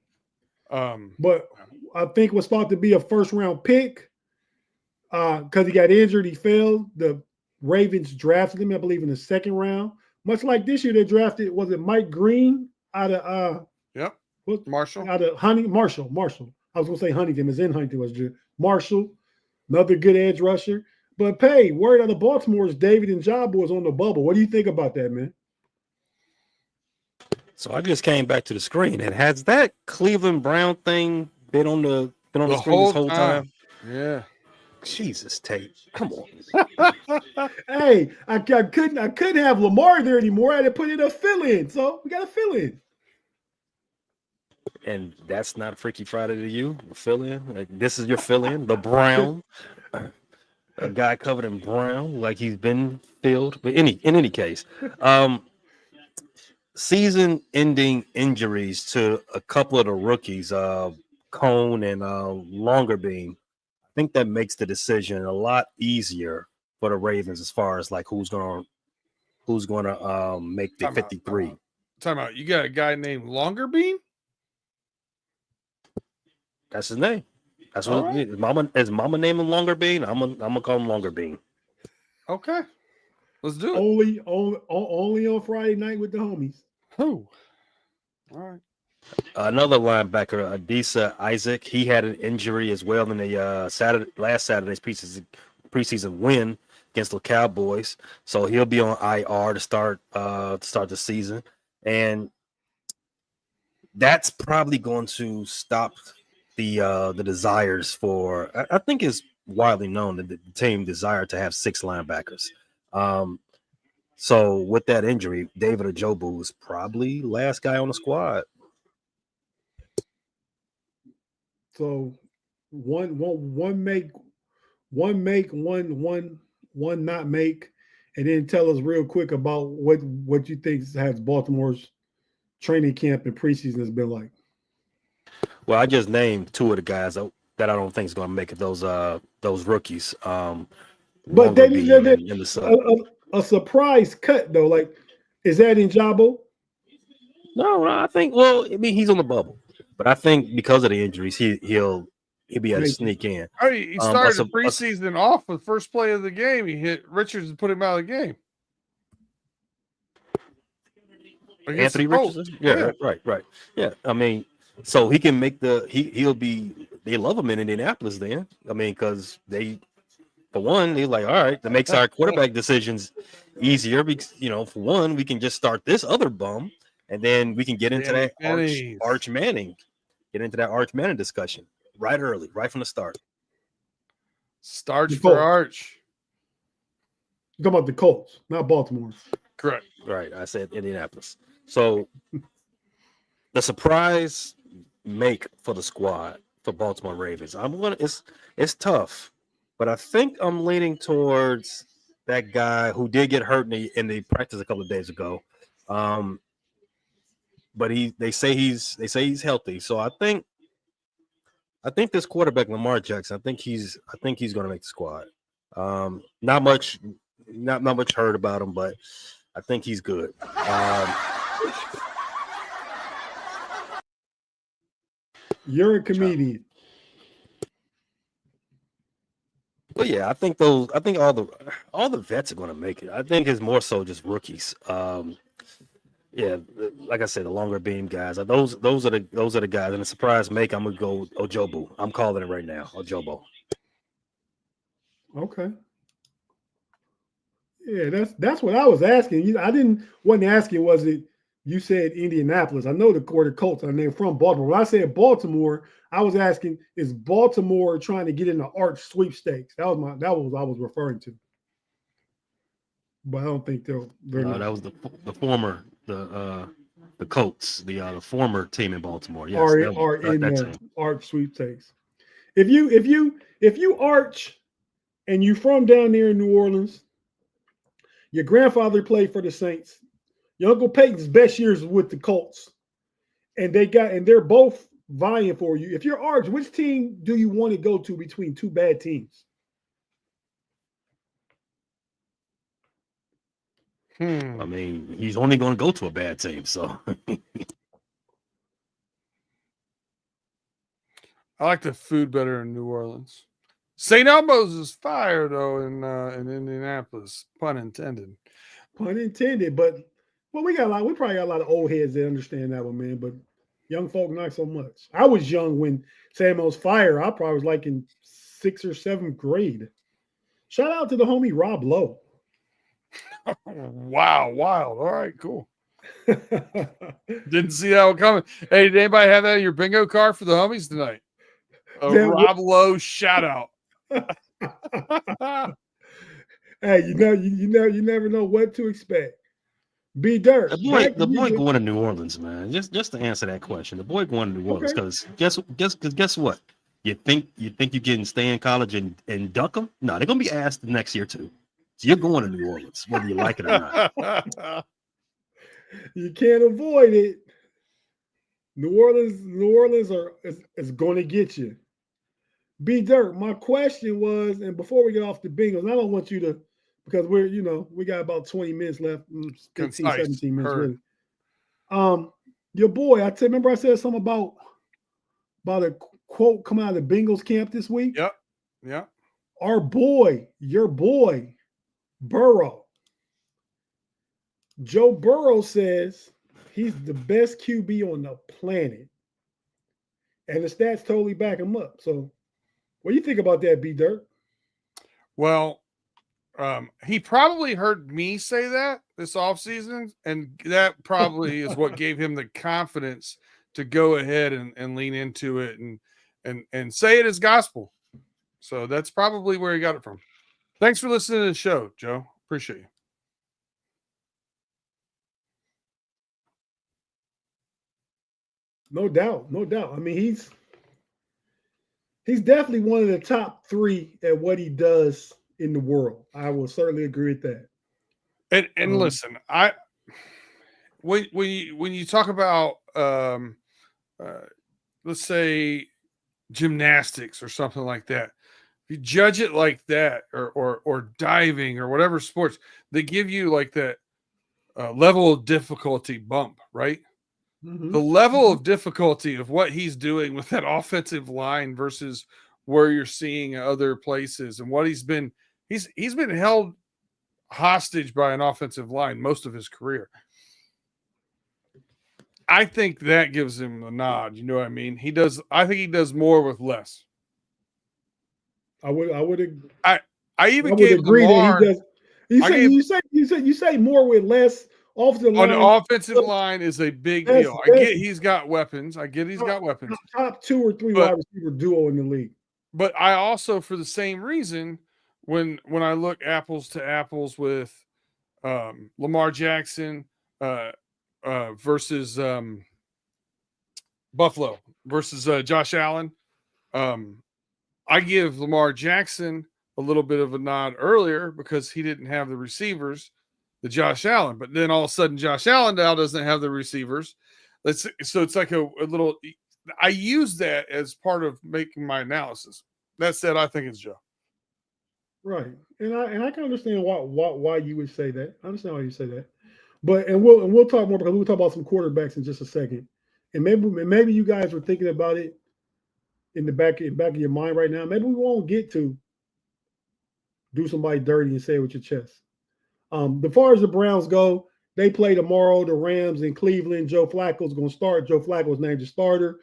Yeah. But I think was thought to be a first round pick because he got injured. He failed. The Ravens drafted him, I believe, in the second round. Much like this year, they drafted, was it Mike Green out of Marshall? Out of Marshall. I was going to say Huntington. It's in Huntington. Was Marshall, another good edge rusher. But Pay, word out of Baltimore is David Njoku is on the bubble. What do you think about that, man? So I just came back to the screen, and has that Cleveland Brown thing been on the screen this whole time? Yeah. Jesus, Tate, come on. Hey, I couldn't have Lamar there anymore. I had to put in a fill-in, so we got a fill-in. And that's not Freaky Friday to you? Fill-in? Like, this is your fill-in? The Brown? A guy covered in brown, like he's been filled. But in any case, season-ending injuries to a couple of the rookies, Cone and Longerbeam. I think that makes the decision a lot easier for the Ravens as far as like who's gonna make the 53. Time out. You got a guy named Longerbeam? That's his name. That's what his mama named him Longerbeam. I'm gonna call him Longerbeam. Okay, let's do it. Only on Friday night with the homies. Who? All right. Another linebacker, Adisa Isaac. He had an injury as well in the last Saturday's preseason win against the Cowboys. So he'll be on IR to start the season, and that's probably going to stop the desires for. I think it's widely known that the team desired to have 6 linebackers. So with that injury, David Njoku is probably last guy on the squad. So one make, one not make, and then tell us real quick about what you think has Baltimore's training camp and preseason has been like. Well, I just named 2 of the guys that I don't think is going to make it. Those rookies. But they in a surprise cut though. Like, is that Njoku? No, I think. Well, I mean, he's on the bubble, but I think because of the injuries, he'll be able to sneak in. He started the preseason off with first play of the game. He hit Richards and put him out of the game. Against Anthony the Colts. Richardson. Yeah, right. Yeah, I mean, so he can make he'll be. They love him in Indianapolis. Then I mean, because for one, they're like, all right, that makes our quarterback decisions easier because for one, we can just start this other bum, and then we can get into Danny that Pennies. Arch Manning, discussion right early, right from the start. Starch The for Colts. Arch. You're talking about the Colts, not Baltimore. Correct. Right, I said Indianapolis. So the surprise make for the squad for Baltimore Ravens. It's tough, but I think I'm leaning towards that guy who did get hurt in the practice a couple of days ago. But they say he's healthy. So I think this quarterback Lamar Jackson, I think he's going to make the squad. Not much heard about him, but I think he's good. You're a comedian. But yeah, I think all the vets are going to make it. I think it's more so just rookies. Yeah, like I said, the longer beam guys. Those are the guys. And the surprise make, I'm gonna go Ojobo. I'm calling it right now, Ojobo. Okay. Yeah, that's what I was asking. I wasn't asking, was it you said Indianapolis? I know the Colts are named from Baltimore. When I said Baltimore, I was asking, is Baltimore trying to get in the Arch sweepstakes? That was what I was referring to. But I don't think they're No, that was the former the Colts, the former team in Baltimore. Yes, are that in the team. Arch sweepstakes. If you Arch and you from down there in New Orleans, your grandfather played for the Saints. Your Uncle Peyton's best years with the Colts, and they're both vying for you. If you're Arch, which team do you want to go to between two bad teams? I mean, he's only going to go to a bad team, so. I like the food better in New Orleans. St. Elmo's is fire though in Indianapolis. Pun intended. Pun intended. But we probably got a lot of old heads that understand that one, man. But young folk not so much. I was young when St. Elmo's fire. I probably was like in 6th or 7th grade. Shout out to the homie Rob Lowe. Wow, wild. All right, cool. Didn't see that one coming. Hey, did anybody have that in your bingo card for the homies tonight? Rob Lowe shout out. Hey, you never know what to expect. B Dirt. The boy going to New Orleans, man. Just to answer that question, the boy going to New Orleans because guess what? You think you can stay in college and duck them? No, they're gonna be asked the next year too. So you're going to New Orleans, whether you like it or not. You can't avoid it. New Orleans is going to get you. B Dirt, my question was, and before we get off the Bengals, I don't want you to, because we got about 20 minutes left, 15, 17 minutes really. Your boy, remember I said something about a quote coming out of the Bengals camp this week? Yep. Yeah. Our boy, your boy, Burrow. Joe Burrow says he's the best QB on the planet. And the stats totally back him up. So what do you think about that, B Dirt? Well, he probably heard me say that this offseason, and that probably is what gave him the confidence to go ahead and lean into it and say it as gospel. So that's probably where he got it from. Thanks for listening to the show, Joe. Appreciate you. No doubt. I mean, he's definitely one of the top 3 at what he does in the world. I will certainly agree with that. And listen, when you talk about let's say gymnastics or something like that, if you judge it like that, or diving or whatever sports, they give you like that level of difficulty bump, right? Mm-hmm. The level of difficulty of what he's doing with that offensive line versus where you're seeing other places and what he's been held hostage by an offensive line most of his career. I think that gives him a nod. You know what I mean? I think he does more with less. I would I even would gave agree Lamar that he does. You say more with less. Offensive on line, the offensive line is a big deal. I get he's got weapons. Top 2 or 3 But wide receiver duo in the league. But I also, for the same reason, when I look apples to apples with Lamar Jackson versus Buffalo versus Josh Allen, I give Lamar Jackson a little bit of a nod earlier because he didn't have the receivers, the Josh Allen. But then all of a sudden, Josh Allen now doesn't have the receivers. So it's like a little. I use that as part of making my analysis. That said, I think it's Joe. Right, and I can understand why you would say that. I understand why you say that, but we'll talk more because we'll talk about some quarterbacks in just a second, and maybe you guys were thinking about it in the back of your mind right now. Maybe we won't get to do somebody dirty and say it with your chest. As far as the Browns go, they play tomorrow. The Rams in Cleveland. Joe Flacco's going to start. Joe Flacco's named the starter.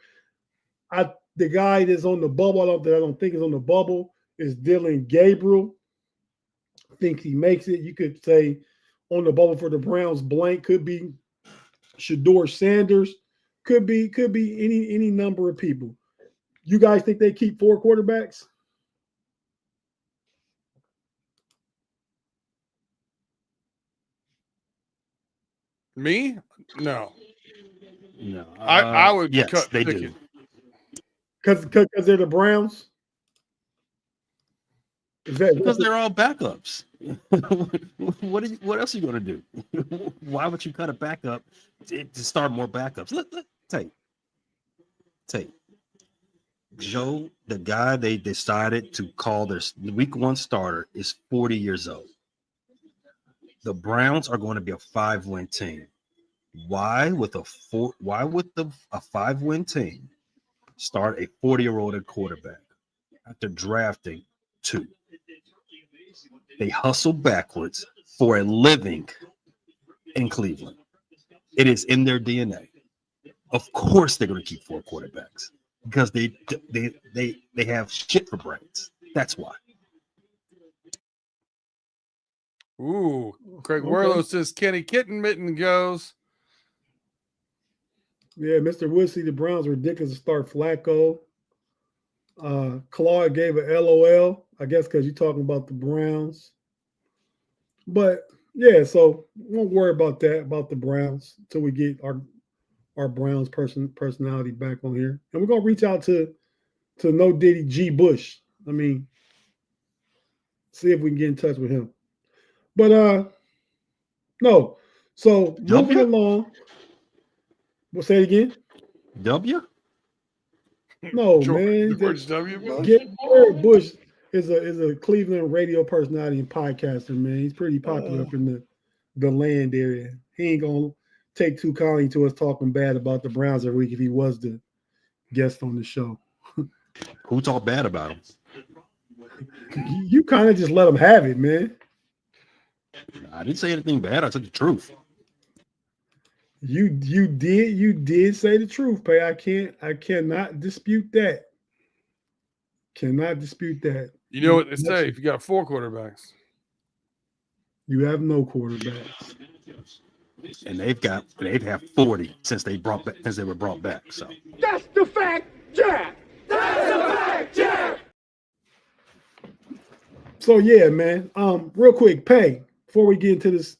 The guy that's on the bubble, I don't think is on the bubble, is Dylan Gabriel. I think he makes it. You could say on the bubble for the Browns, blank could be Shador Sanders, could be any number of people. You guys think they keep 4 quarterbacks? Me? No. No, I would yes, cut they Pickett. do. Because they're the Browns? Because they're all backups. What else are you going to do? Why would you cut a backup to start more backups? Look, Tate. Joe, the guy they decided to call their week 1 starter, is 40 years old. The Browns are going to be a 5-win team. Why with a 5-win team start a 40-year-old at quarterback after drafting 2? They hustle backwards for a living in Cleveland. It is in their DNA. Of course, they're going to keep 4 quarterbacks because they have shit for brains. That's why. Ooh, Craig Werlow says Kenny Kitten Mitten goes. Yeah, Mr. Woodsy, the Browns are ridiculous to start Flacco. Claude gave a LOL, I guess because you're talking about the Browns. But yeah, so we won't worry about that, about the Browns, until we get our Browns personality back on here. And we're gonna reach out to No Diddy G Bush. I mean, see if we can get in touch with him. But no. So moving along. We'll say it again. W? No, George man. W. Bush. Jared Bush is a Cleveland radio personality and podcaster, man. He's pretty popular up in the land area. He ain't gonna take too kindly to us talking bad about the Browns every week if he was the guest on the show. Who talked bad about him? You kind of just let him have it, man. I didn't say anything bad. I said the truth. You did say the truth, Pay. I cannot dispute that. Cannot dispute that. You know what they say? If you got 4 quarterbacks, you have no quarterbacks. And they've had 40 since they were brought back. So That's the fact, Jack. That's the fact, Jack. So yeah, man. Real quick, Pay, before we get into this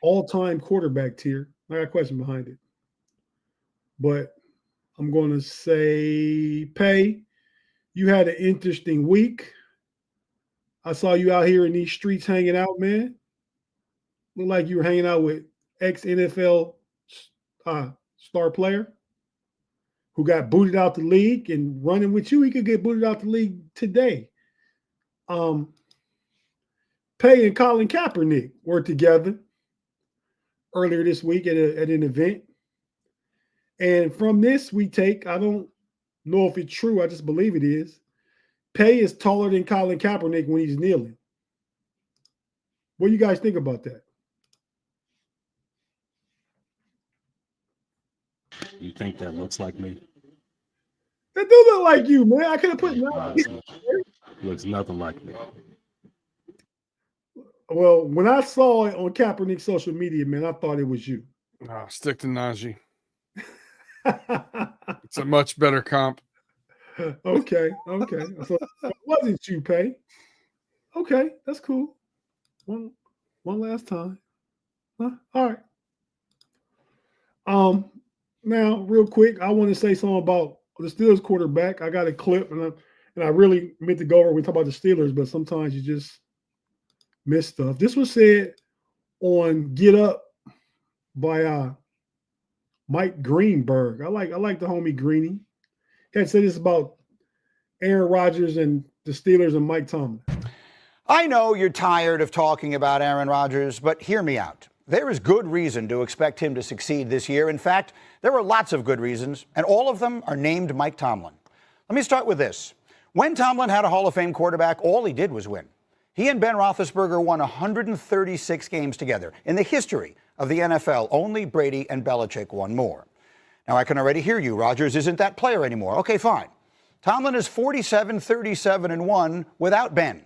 all-time quarterback tier, I got a question behind it. But I'm going to say, Pay, you had an interesting week. I saw you out here in these streets hanging out, man. Looked like you were hanging out with ex-NFL star player who got booted out the league, and running with you, he could get booted out the league today. Pay and Colin Kaepernick were together earlier this week at an event. And from this, we take, I don't know if it's true, I just believe it is, Pay is taller than Colin Kaepernick when he's kneeling. What do you guys think about that? think that looks like me. That do look like you, man. I could have put Honestly, looks nothing like me. Well, when I saw it on Kaepernick's social media, man, I thought it was you. Stick to Najee. It's a much better comp. Okay. So it wasn't you, Pay. Okay, that's cool. One last time. Huh? All right. Now, real quick, I want to say something about the Steelers quarterback. I got a clip, and I really meant to go over. We talk about the Steelers, but sometimes you just miss stuff. This was said on Get Up by Mike Greenberg. I like the homie Greeny. He had said this about Aaron Rodgers and the Steelers and Mike Tomlin. I know you're tired of talking about Aaron Rodgers, but hear me out. There is good reason to expect him to succeed this year. In fact, there are lots of good reasons, and all of them are named Mike Tomlin. Let me start with this. When Tomlin had a Hall of Fame quarterback, all he did was win. He and Ben Roethlisberger won 136 games together. In the history of the NFL, only Brady and Belichick won more. Now, I can already hear you. Rodgers isn't that player anymore. Okay, fine. Tomlin is 47-37-1 without Ben.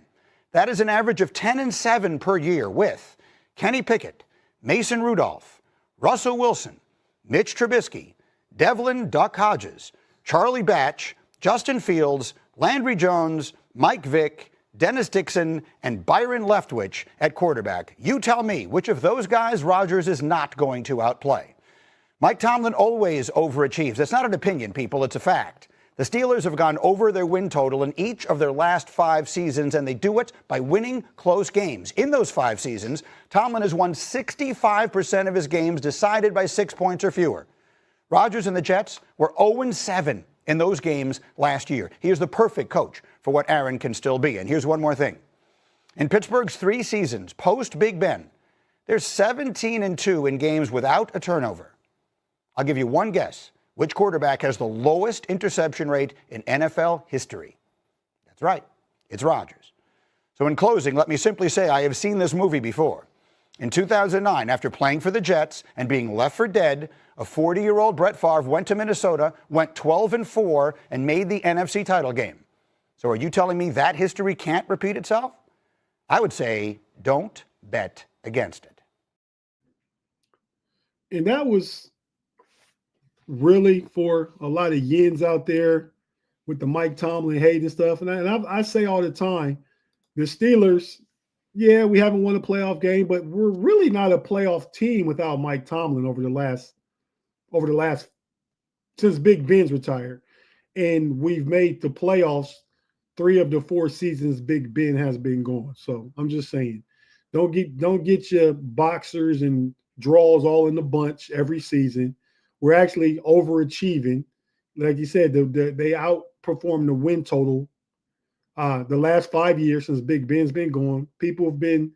That is an average of 10-7 per year with Kenny Pickett, Mason Rudolph, Russell Wilson, Mitch Trubisky, Devlin Duck Hodges, Charlie Batch, Justin Fields, Landry Jones, Mike Vick, Dennis Dixon, and Byron Leftwich at quarterback. You tell me which of those guys Rodgers is not going to outplay. Mike Tomlin always overachieves. That's not an opinion, people. It's a fact. The Steelers have gone over their win total in each of their last 5 seasons, and they do it by winning close games. In those 5 seasons, Tomlin has won 65% of his games decided by 6 points or fewer. Rodgers and the Jets were 0-7 in those games last year. He is the perfect coach for what Aaron can still be. And here's one more thing. In Pittsburgh's 3 seasons post-Big Ben, they're 17-2 in games without a turnover. I'll give you one guess. Which quarterback has the lowest interception rate in NFL history? That's right. It's Rodgers. So in closing, let me simply say I have seen this movie before. In 2009, after playing for the Jets and being left for dead, a 40-year-old Brett Favre went to Minnesota, went 12-4, and made the NFC title game. So are you telling me that history can't repeat itself? I would say don't bet against it. And that was really for a lot of yins out there with the Mike Tomlin hate and stuff. And I say all the time, the Steelers, yeah, we haven't won a playoff game, but we're really not a playoff team without Mike Tomlin over the last since Big Ben's retired. And we've made the playoffs 3 of the 4 seasons Big Ben has been gone. So I'm just saying, don't get your boxers and draws all in the bunch every season. We're actually overachieving. Like you said, they outperformed the win total the last 5 years since Big Ben's been gone. People have been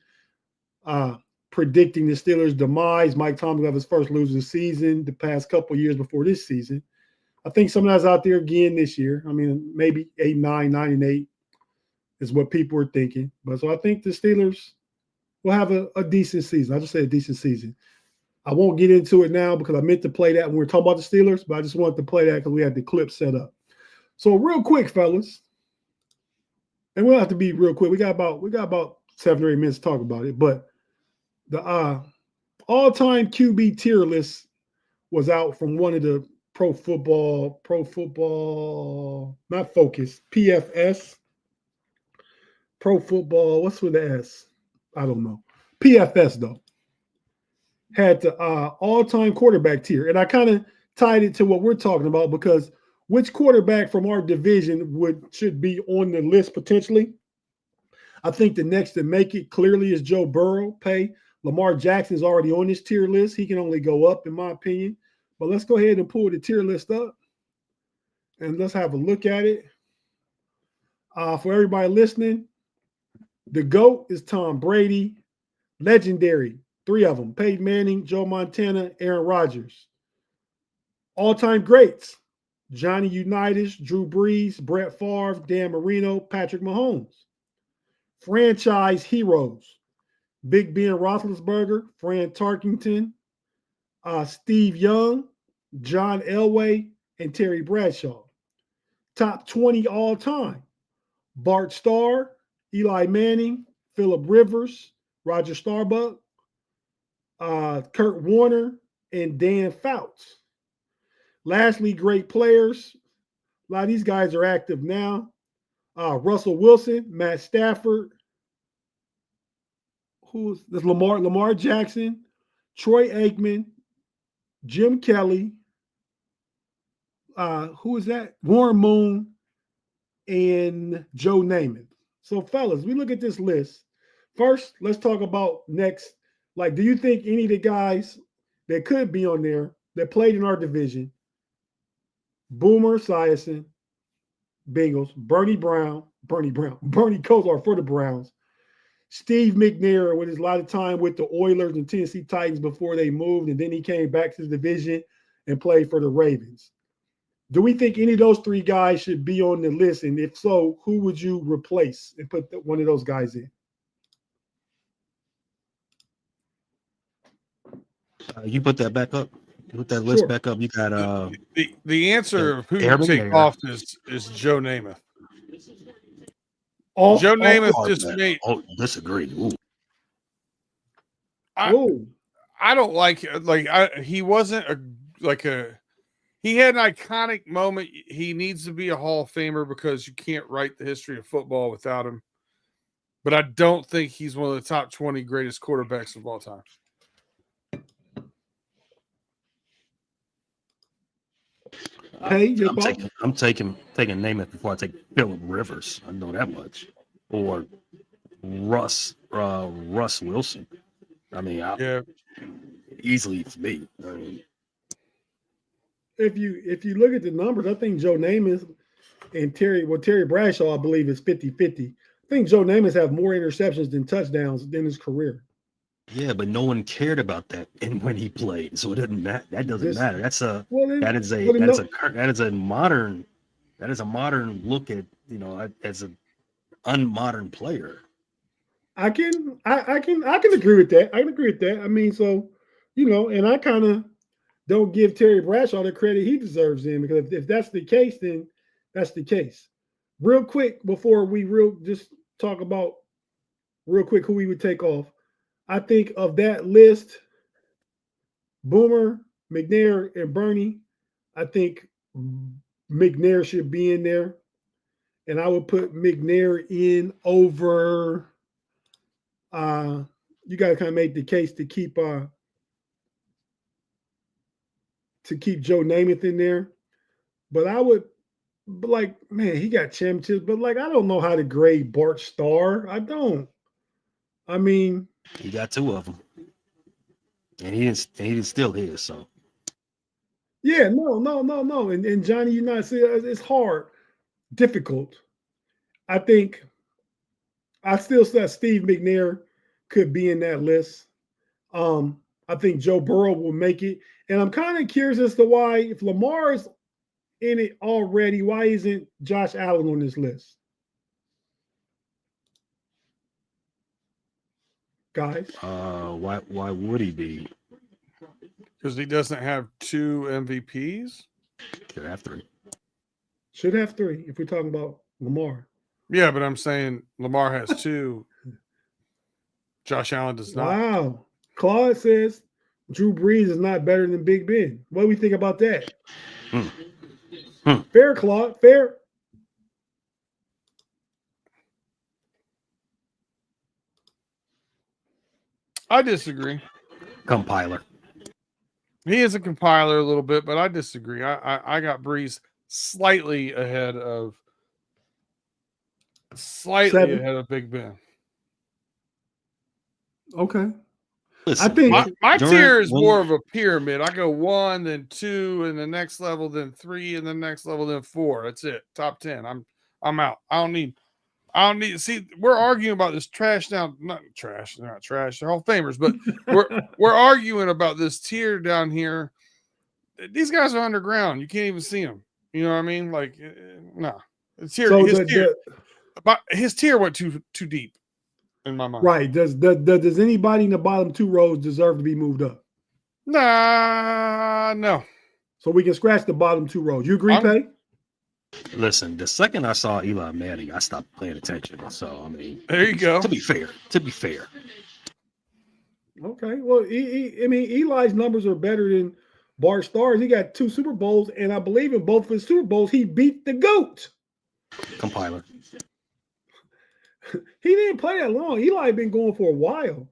predicting the Steelers' demise. Mike Tomlin will have his first losing season the past couple of years before this season. I think some of that's out there again this year. I mean, maybe 8-9, 9-8 is what people are thinking. But so I think the Steelers will have a decent season. I'll just say a decent season. I won't get into it now because I meant to play that when we were talking about the Steelers, but I just wanted to play that because we had the clip set up. So real quick, fellas, and we'll have to be real quick. We got about 7 or 8 minutes to talk about it. But the all-time QB tier list was out from one of the Pro Football, not Focus, PFS. Pro Football, what's with the S? I don't know. PFS, though, had the all-time quarterback tier. And I kind of tied it to what we're talking about because which quarterback from our division should be on the list potentially? I think the next to make it clearly is Joe Burrow. Lamar Jackson is already on this tier list. He can only go up, in my opinion. But let's go ahead and pull the tier list up, and let's have a look at it. For everybody listening, the GOAT is Tom Brady. Legendary, 3 of them: Peyton Manning, Joe Montana, Aaron Rodgers. All-time greats: Johnny Unitas, Drew Brees, Brett Favre, Dan Marino, Patrick Mahomes. Franchise heroes: Big Ben Roethlisberger, Fran Tarkenton, Steve Young, John Elway, and Terry Bradshaw. Top 20 all time. Bart Starr, Eli Manning, Phillip Rivers, Roger Starbuck, Kurt Warner, and Dan Fouts. Lastly, great players. A lot of these guys are active now. Russell Wilson, Matt Stafford, who's this? Lamar Jackson, Troy Aikman, Jim Kelly, who is that? Warren Moon, and Joe Namath. So, fellas, we look at this list. First, let's talk about next. Like, do you think any of the guys that could be on there that played in our division, Boomer Esiason, Bengals, Bernie Kosar for the Browns, Steve McNair with his lot of time with the Oilers and Tennessee Titans before they moved, and then he came back to the division and played for the Ravens. Do we think any of those three guys should be on the list? And if so, who would you replace and put one of those guys in? You put that back up. Put that list back up. You got the answer of who you Airman take there. off is Joe Namath. Off, Joe Namath Oh, just man. made. Oh, disagree. Ooh. I don't like he wasn't he had an iconic moment. He needs to be a Hall of Famer because you can't write the history of football without him. But I don't think he's one of the top 20 greatest quarterbacks of all time. Hey, I'm taking Namath before I take Phillip Rivers. I know that much. Or Russ Wilson. I mean, Yeah. Easily for me. I mean, if you look at the numbers, I think Joe Namath and Terry Bradshaw, I believe, is 50-50. I think Joe Namath have more interceptions than touchdowns in his career. yeah, but no one cared about that when he played, so it doesn't matter. That doesn't matter. That's a modern look at as an unmodern player. I can agree with that. I can agree with that. I mean, so and I kind of don't give Terry Bradshaw the credit he deserves in, because if that's the case, then that's the case. Real quick, before we just talk about real quick who we would take off. I think of that list, Boomer, McNair, and Bernie, I think McNair should be in there. And I would put McNair in over you got to kind of make the case to keep Joe Namath in there. But I would, man, he got championships, but I don't know how to grade Bart Starr. I don't. I mean, he got two of them, and he didn't steal his. So yeah, no. And Johnny, you're not saying it's hard, difficult. I think I still say Steve McNair could be in that list. I think Joe Burrow will make it, and I'm kind of curious as to why, if Lamar is in it already, why isn't Josh Allen on this list? Guys, why would he be? Because he doesn't have 2 MVPs. Should have 3. Should have 3 if we're talking about Lamar. Yeah, but I'm saying Lamar has 2. Josh Allen does not. Wow. Claude says Drew Brees is not better than Big Ben. What do we think about that? Fair, Claude. Fair. I disagree. Compiler. He is a compiler a little bit, but I disagree. I got Brees slightly ahead of Big Ben. Okay. Listen, I think my tier is more of a pyramid. I go 1, then 2, and the next level, then 3, and the next level, then 4. That's it. Top 10. I'm out. I don't need. See, we're arguing about this trash now. Not trash. They're not trash. They're Hall of Famers, but we're arguing about this tier down here. These guys are underground. You can't even see them. You know what I mean? No. His tier went too deep in my mind. Right. Does anybody in the bottom 2 rows deserve to be moved up? Nah, no. So we can scratch the bottom 2 rows. You agree, Pay? Listen, the second I saw Eli Manning, I stopped paying attention. So I mean, There you go. To be fair. Okay. Well, I mean, Eli's numbers are better than Bart Starr's. He got 2 Super Bowls, and I believe in both of his Super Bowls, he beat the GOAT. Compiler. He didn't play that long. Eli been going for a while.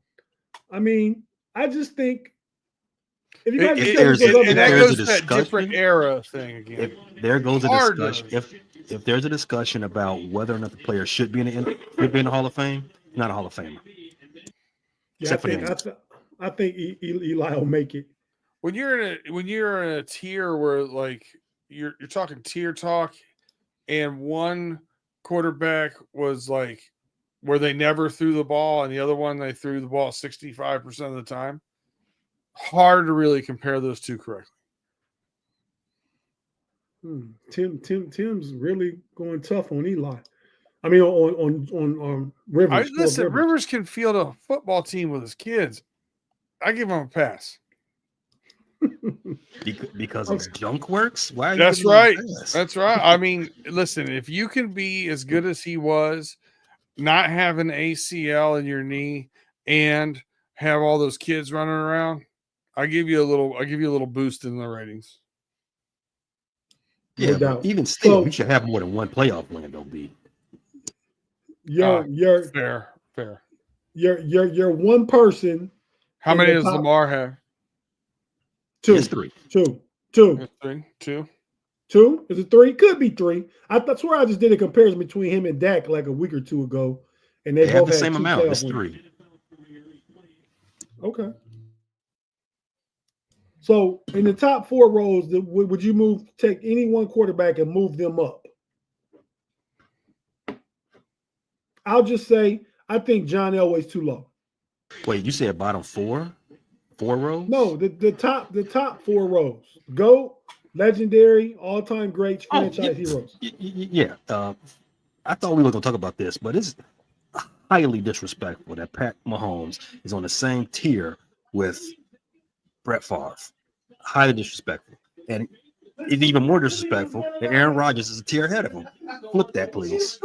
I mean, I just think if you guys that goes to that different era thing again. If there goes a discussion, if there's a discussion about whether or not the player should be in the Hall of Fame, not a Hall of Famer. Yeah, I think Eli will make it. When you're in a tier where like you're talking tier talk, and one quarterback was like where they never threw the ball, and the other one they threw the ball 65% of the time. Hard to really compare those two correctly. Tim's really going tough on Eli. I mean, on Rivers. Rivers can field a football team with his kids. I give him a pass. Because his junk works? Why? That's right. That's right. I mean, listen, if you can be as good as he was, not have an ACL in your knee, and have all those kids running around, I give you a little boost in the ratings. Yeah, but even still, you should have more than one playoff win, though, B. You're fair. You're one person. How many does Lamar have? 2. It's 3. 2. 2. Is it 3? Could be 3. I swear I just did a comparison between him and Dak like a week or 2 ago, and they both have the had same 2 amount. It's wins. 3. Okay. So in the top 4 rows, would you take any one quarterback and move them up? I'll just say I think John Elway's too low. Wait, you said bottom 4? 4 rows? No, the top 4 rows. GOAT, legendary, all-time greats, franchise heroes. Yeah. I thought we were going to talk about this, but it's highly disrespectful that Pat Mahomes is on the same tier with Brett Favre. Highly disrespectful. And it's even more disrespectful that Aaron Rodgers is a tier ahead of him. Flip that, please.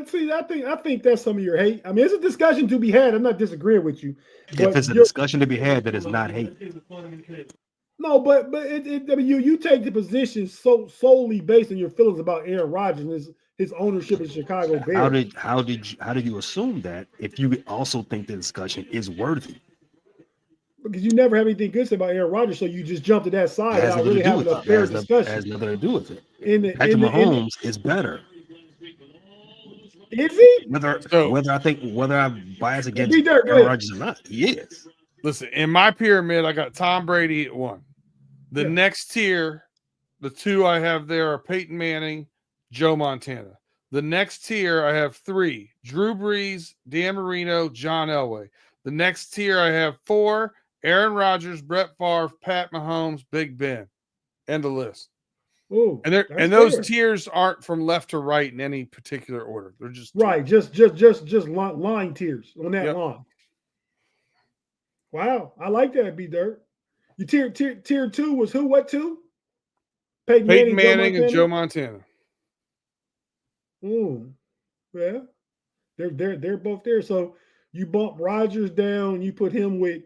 See, I think that's some of your hate. I mean, it's a discussion to be had. I'm not disagreeing with you. If it's a discussion to be had, that is not hate. No, but I mean, you take the position solely based on your feelings about Aaron Rodgers and his ownership of Chicago Bears. How did you assume that if you also think the discussion is worthy? Because you never have anything good to say about Aaron Rodgers, so you just jump to that side without really having a fair discussion. It has nothing to do with it. Patrick Mahomes is better. Is he? Whether I bias against Aaron Rodgers or not, he is. Listen, in my pyramid, I got Tom Brady at 1. The next tier, the 2 I have there are Peyton Manning, Joe Montana. The next tier, I have 3: Drew Brees, Dan Marino, John Elway. The next tier, I have 4: Aaron Rodgers, Brett Favre, Pat Mahomes, Big Ben. End of list. Ooh, and those tiers aren't from left to right in any particular order. They're just right, just line tiers on that line. Wow, I like that, B Dirt. You tier 2 was who? What 2? Peyton Manning and Joe Montana. Ooh, yeah, they're both there. So you bump Rodgers down. You put him with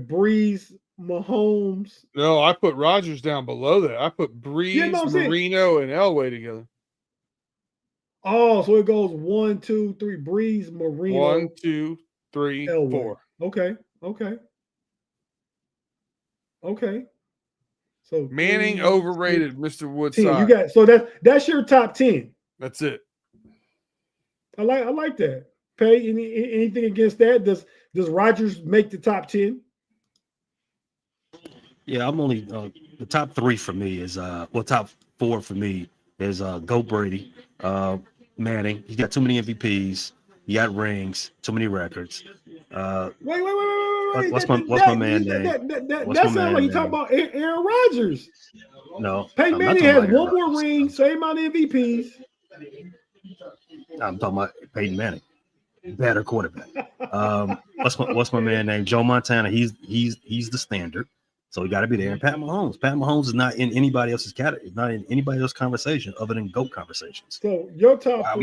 Breeze, Mahomes. No, I put Rodgers down below that. I put Breeze, Marino, and Elway together. Oh, so it goes 1, 2, 3. Breeze, Marino. 1, 2, 3, Elway. 4. Okay. So Manning overrated, Mr. Woodside. 10. You got so that's your top 10. That's it. I like that. Pay anything against that? Does Rodgers make the top 10? Yeah, I'm only the top 3 for me is top 4 for me is GOAT Brady, Manning. He's got too many MVPs. He got rings, too many records. Wait. What's my man name? That sounds like you talking about Aaron Rodgers. No. Peyton Manning has one more ring, same amount of MVPs. I'm talking about Peyton Manning. Better quarterback. What's my man name? Joe Montana. He's the standard. So we got to be there. And Pat Mahomes is not in anybody else's category. Not in anybody else's conversation other than GOAT conversations. So your top Why are four.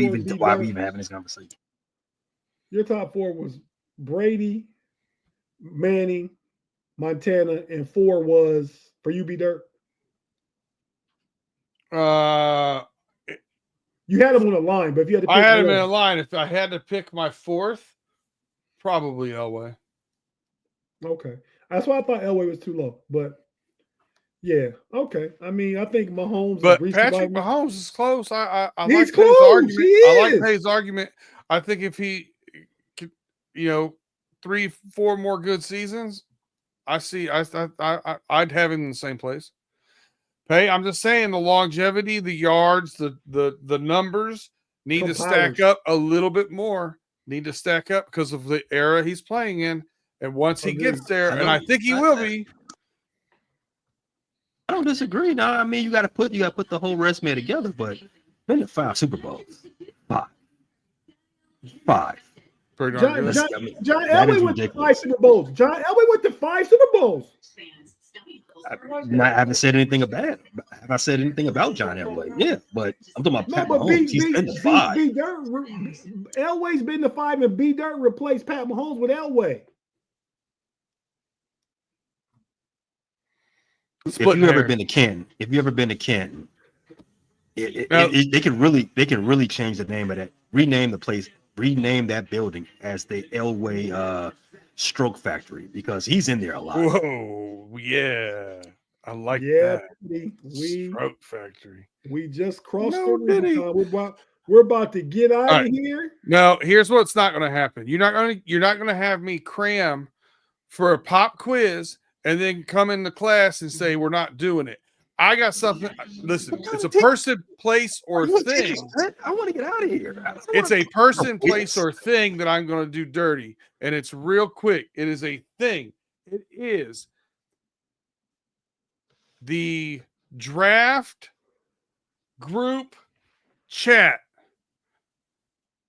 we even having this conversation? Your top four was Brady, Manning, Montana, and 4 was for you, B Dirt. You had them on the line, but if you had to pick I had him one, in a line. If I had to pick my fourth, probably Elway. okay. That's why I thought Elway was too low. But yeah, okay. I mean, I think Mahomes. But Patrick Mahomes is close. I He's like close. Pay's argument. He I like is. Pay's argument. I think if he, could, 3-4 more good seasons, I'd have him in the same place. Pay. I'm just saying the longevity, the yards, the numbers need to stack up a little bit more. Need to stack up because of the era he's playing in. And once he gets there, and I think he will be. I don't disagree. No, I mean you got to put the whole resume together. But been to 5 Super Bowls, 5. Pretty John darn good. John Elway with the 5 Super Bowls. John Elway with the 5 Super Bowls. I haven't said anything about. Have I said anything about John Elway? Yeah, but I'm talking about Pat Mahomes. He's been to 5. Elway's been to 5, and B Dirt replaced Pat Mahomes with Elway. If you've ever been to Canton, they can really change the name of that. Rename the place. Rename that building as the Elway Stroke Factory because he's in there a lot. Whoa, yeah, I like that. Stroke Factory. We just crossed the Rubicon. We're about to get out of here. No, here's what's not going to happen. You're not going to have me cram for a pop quiz and then come into class and say we're not doing it. I got something. Listen, it's a person, place, or thing. I want to get out of here. It's a person, place, or thing that I'm going to do dirty. And it's real quick. It is a thing. It is the draft group chat.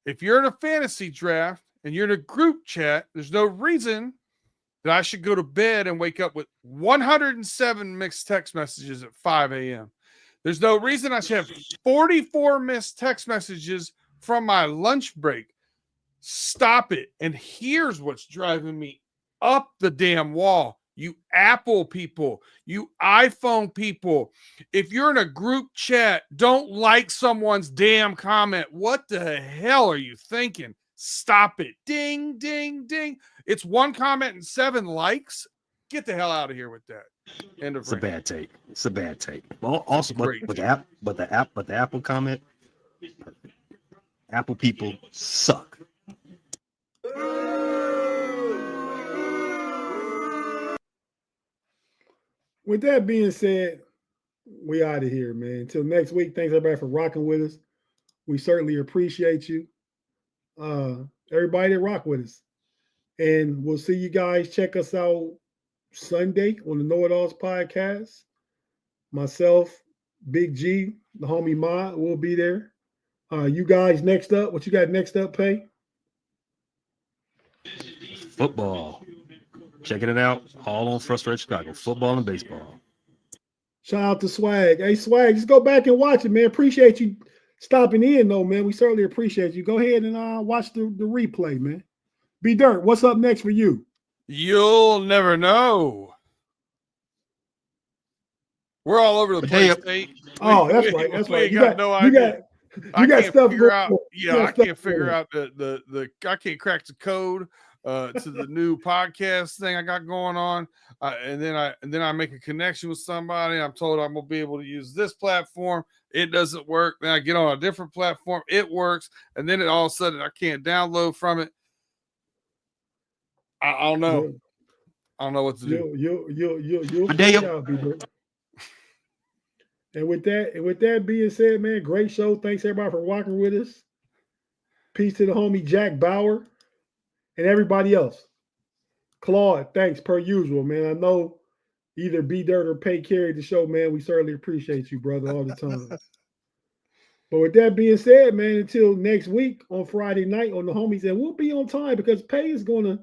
If you're in a fantasy draft and you're in a group chat, there's no reason that I should go to bed and wake up with 107 missed text messages at 5 a.m. There's no reason I should have 44 missed text messages from my lunch break. Stop it. And here's what's driving me up the damn wall. You Apple people, you iPhone people. If you're in a group chat, don't like someone's damn comment. What the hell are you thinking? Stop it. Ding, ding, ding. It's 1 comment and 7 likes. Get the hell out of here with that. End of It's a bad take. It's a bad take. Well, also, but the Apple comment, perfect. Apple people suck. With that being said, we out of here, man. Until next week, thanks everybody for rocking with us. We certainly appreciate you. Everybody that rock with us. And we'll see you guys. Check us out Sunday on the Know It Alls podcast. Myself, Big G, the homie Ma will be there. You guys next up. What you got next up, Pay? Football. Checking it out. All on Frustrated Chicago. Football and baseball. Shout out to Swag. Hey, Swag, just go back and watch it, man. Appreciate you stopping in, though, man. We certainly appreciate you. Go ahead and watch the replay, man. B Dirt, what's up next for you? You'll never know. We're all over the place, Tate. Oh, that's right. That's right. You got no idea. You got stuff figure out. going. Yeah, I can't figure out the. I can't crack the code to the new podcast thing I got going on. And then I make a connection with somebody. I'm told I'm gonna be able to use this platform. It doesn't work. Then I get on a different platform. It works, and then all of a sudden I can't download from it. I don't know. I don't know what to do. You'll figure out, B-Dirt. And with that being said, man, great show. Thanks everybody for walking with us. Peace to the homie Jack Bauer and everybody else. Claude, thanks per usual, man. I know either B Dirt or Pay carried the show, man. We certainly appreciate you, brother, all the time. But with that being said, man, until next week on Friday night on the homies, and we'll be on time because Pay is going to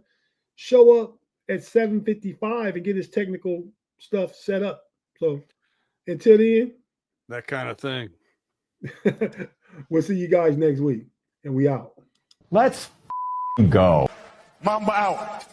show up at 7:55 and get his technical stuff set up. So until then, That kind of thing. we'll see you guys next week. And we out. Let's go. Mamba out.